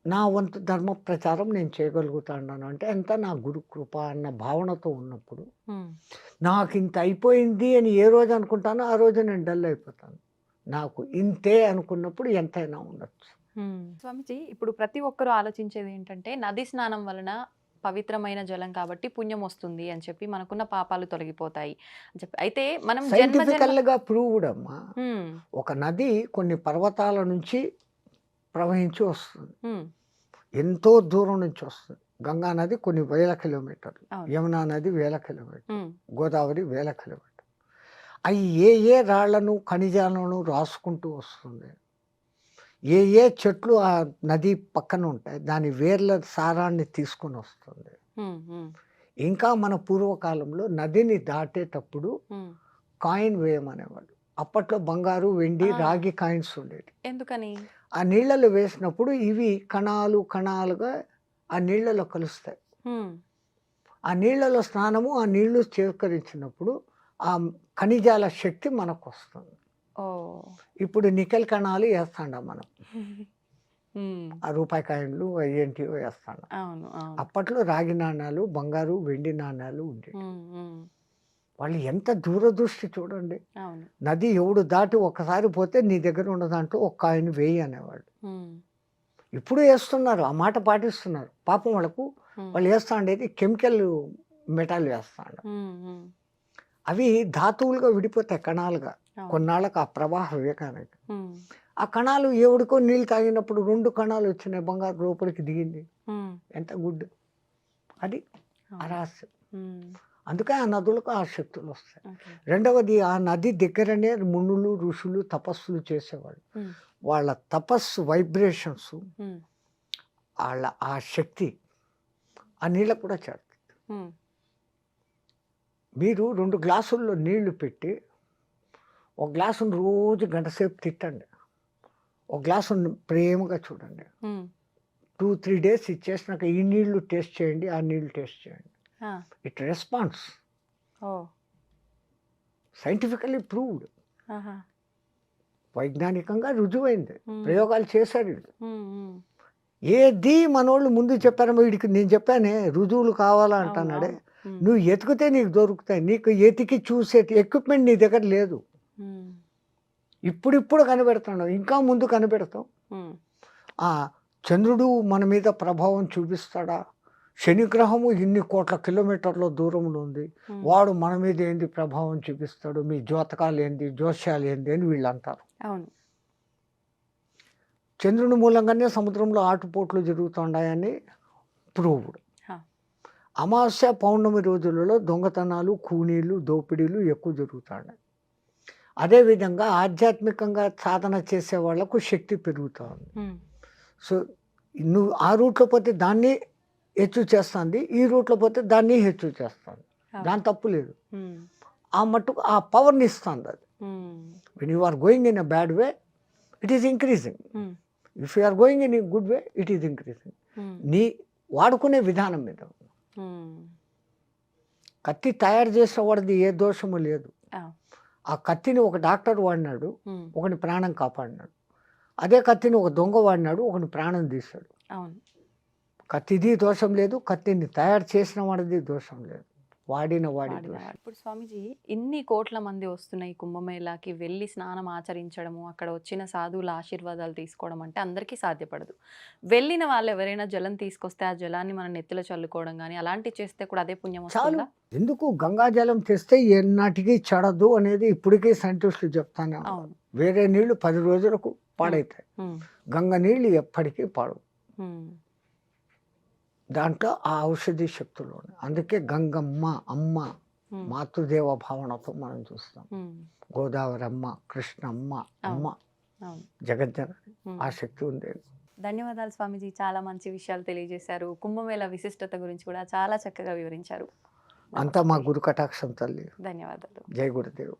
నా వంతు ధర్మ ప్రచారం నేను చేయగలుగుతా ఉన్నాను. అంటే అంతా నా గురు కృప అన్న భావనతో ఉన్నప్పుడు, హ్మ్. నాకింత అయిపోయింది అని ఏ రోజు అనుకుంటానో, ఆ రోజు నేను డల్ అయిపోతాను. నాకు ఇంతే అనుకున్నప్పుడు ఎంతైనా ఉండొచ్చు. హ్మ్. స్వామీజీ ఇప్పుడు ప్రతి ఒక్కరు ఆలోచించేది ఏంటంటే నది స్నానం వలన పవిత్రమైన జలం కాబట్టి పుణ్యం వస్తుంది అని చెప్పి మనకున్న పాపాలు తొలగిపోతాయి అని చెప్పి. అయితే మనం జన్మ జన్మ సైంటిఫికల్‌గా ప్రూవ్డ్ అమ్మా. హ్మ్. ఒక నది కొన్ని పర్వతాల నుంచి ప్రవహించి వస్తుంది. హ్మ్. ఎంతో దూరం నుంచి వస్తుంది. గంగా నది కొన్ని వేల కిలోమీటర్లు. అవును. యమునా నది వేల కిలోమీటర్లు. హ్మ్. గోదావరి వేల కిలోమీటర్లు. అయి ఏ ఏ రాళ్లను, ఖనిజాలను రాసుకుంటూ వస్తుంది. ఏ చెట్లు ఆ నది పక్కన ఉంటాయి దాని వేర్ల సారాన్ని తీసుకొని వస్తుంది. హ్మ్. హ్మ్. ఇంకా మన పూర్వకాలంలో నదిని దాటేటప్పుడు హ్మ్. కాయిన్ వేయమనేవాళ్ళు. అప్పట్లో బంగారు, వెండి, ఆ! రాగి కాయిన్స్ ఉండేవి. ఎందుకని? ఆ నీళ్ళలో వేసినప్పుడు ఇవి కణాలు కణాలుగా ఆ నీళ్ళలో కలుస్తాయి. హ్మ్. ఆ నీళ్ళలో స్నానము, ఆ నీళ్లు స్వీకరించినప్పుడు ఆ ఖనిజాల శక్తి మనకొస్తుంది. ఓహ్! ఇప్పుడు నికెల్ కణాలు ఏస్తాండం మనం. హ్మ్. ఆ రూపాయి కాయిన్‌లు అయ్యేంటివో ఏస్తాండం. అవును. అవును. అప్పట్లో రాగి నాణాలు, బంగారు, వెండి నాణాలు ఉండేవి. హ్మ్. హ్మ్. వాళ్ళు ఎంత దూరదృష్టి చూడండి. అవును. నది ఎవడు దాటి ఒక్కసారి పోతే నీ దగ్గర ఉన్న దాంట్లో ఒక కాయిన్ వెయ్యి అనేవాళ్ళు. హ్మ్. ఇప్పుడు ఏస్తున్నారు. ఆ మాట పాటిస్తున్నారు. పాపం వాళ్ళకు హ్మ్. వాళ్ళు ఏస్తా ఉండేది కెమికల్ మెటాల్ వేస్తాండు. హ్మ్. హ్మ్. అవి ధాతువులుగా విడిపోతాయి కణాలుగా. అవును. కొన్నాళ్ళకి ఆ ప్రవాహ వేగానికి. హ్మ్. ఆ కణాలు ఎవడికో నీళ్ళు తాగినప్పుడు 2 కణాలు వచ్చినాయి. బంగారు లోపలికి దిగింది. హ్మ్. ఎంత గుడ్. అది ఆ అవును. రహస్యం. హ్మ్. అందుకే ఆ నదులకు ఆ శక్తులొస్తాయి. ఓకే. రెండవది ఆ నది దగ్గరనే మునులు, ఋషులు తపస్సులు చేసేవాళ్ళు. హ్మ్. వాళ్ళ తపస్సు వైబ్రేషన్స్ హ్మ్. ఆళ్ళ ఆ శక్తి ఆ నీళ్ళకు కూడా చేరుతుంది. హ్మ్. మీరు 2 గ్లాసుల్లో నీళ్లు పెట్టి, ఒక గ్లాసుని రోజు గంట సేపు తిట్టండి. ఒక గ్లాసుని ప్రేమగా చూడండి. హ్మ్. 2, 3 డేస్ ఇచ్చేసినాక ఈ నీళ్లు టేస్ట్ చేయండి, ఆ నీళ్లు టేస్ట్ చేయండి. ఆ! It response. Oh! Scientifically proved. ఆహా! వైజ్ఞానికంగా రుజువైంది. హ్మ్. ప్రయోగాలు చేశారు వీళ్ళు. హ్మ్. హ్మ్. ఏది మనోళ్ళు ముందు చెప్పారో వీడికి నేను చెప్పానే రుజువులు కావాలా అవును. అంటున్నాడే. అవును. హ్మ్. నువ్వు ఎతికితే నీకు దొరుకుతాయి. నీకు ఎతికి చూసే ఎక్విప్‌మెంట్ నీ దగ్గర లేదు. హ్మ్. ఇప్పుడిప్పుడు కనిపెడుతున్నావు. ఇంకా ముందు కనిపెడతాం. హ్మ్. ఆ! చంద్రుడు మన మీద ప్రభావం చూపిస్తాడా? శనిగ్రహము ఇన్ని కోట్ల కిలోమీటర్ల దూరంలో ఉంది. హ్మ్. వాడు మన మీద ఏంది ప్రభావం చూపిస్తాడు? మీ జోతకాలేంది? జోస్యాలేంది? అని వీళ్ళంటారు. అవును. చంద్రుని మూలంగానే సముద్రంలో ఆటుపోట్లు జరుగుతుండాయని ప్రూవ్డ్. ఆ! అమావాస్య, పౌర్ణమి రోజులలో దొంగతనాలు, ఖూనీలు, దోపిడీలు ఎక్కువ జరుగుతాయి. అదేవిధంగా ఆధ్యాత్మికంగా సాధన చేసే వాళ్ళకు శక్తి పెరుగుతా ఉంది. హ్మ్. సో, నువ్వు ఆ రూట్‌లో పోతే దాన్ని హెచ్చు చేస్తుంది. ఈ రూట్‌లో పోతే దాన్ని హెచ్చు చేస్తుంది. అవును. దాని తప్పు లేదు. హ్మ్. ఆ మట్టుకు ఆ పవర్‌ని ఇస్తుంది అది. Hmm. When you are going in a bad way, it is increasing. Hmm. If you are going in a good way, it is increasing. Hmm. నీ వాడుకునే విధానం మీద. హ్మ్. కత్తి తయారు చేసిన వాడిది ఏ దోషము లేదు. ఆ! ఆ కత్తిని ఒక డాక్టర్ వాడినాడు, హ్మ్. ఒకని ప్రాణం కాపాడినాడు. అదే కత్తిని ఒక దొంగ వాడినాడు, ఒకని ప్రాణం తీశాడు. అవును. కత్తిది దోషం లేదు, కత్తిని తయారు చేసిన వాడిది దోషం లేదు. వాడిన వాడి దోషం. వాడినవాడు. ఇప్పుడు స్వామీజీ ఇన్ని కోట్ల మంది వస్తున్నాయి కుంభమేళాకి వెళ్ళి స్నానం ఆచరించడము, అక్కడ వచ్చిన సాధువుల ఆశీర్వాదాలు తీసుకోవడం అంటే అందరికీ సాధ్యపడదు. వెళ్ళిన వాళ్ళు ఎవరైనా జలం తీసుకొస్తే ఆ జలాన్ని మన నెత్తిలో చల్లుకోవడం గాని అలాంటివి చేస్తే కూడా అదే పుణ్యం చాలు. వస్తుందా? ఎందుకు గంగాజలం తెస్తే ఎన్నాటికి చెడదు అనేది ఇప్పటికీ సైంటిస్టులు చెప్తానే ఉన్నారు. అవును. వేరే నీళ్లు 10 రోజులకు పాడైతాయి. హ్మ్. గంగ నీళ్లు ఎప్పటికీ పాడవు. హ్మ్. దాంట్లో ఆ ఔషధి శక్తులు ఉన్నాయి. అందుకే గంగమ్మ, అమ్మ, హ్మ్. మాతృదేవ భావనతో మనం చూస్తాం. హ్మ్. గోదావరమ్మ, కృష్ణమ్మ, అమ్మ, అవును. అవును. జగజ్జనని హ్మ్. ఆ శక్తి ఉంది. ధన్యవాదాలు స్వామీజీ. చాలా మంచి విషయాలు తెలియజేశారు. కుంభమేళా విశిష్టత గురించి కూడా చాలా చక్కగా వివరించారు. అంతా మా నమస్తే. గురు కటాక్షం తల్లి. ధన్యవాదాలు. జై గురుదేవ్.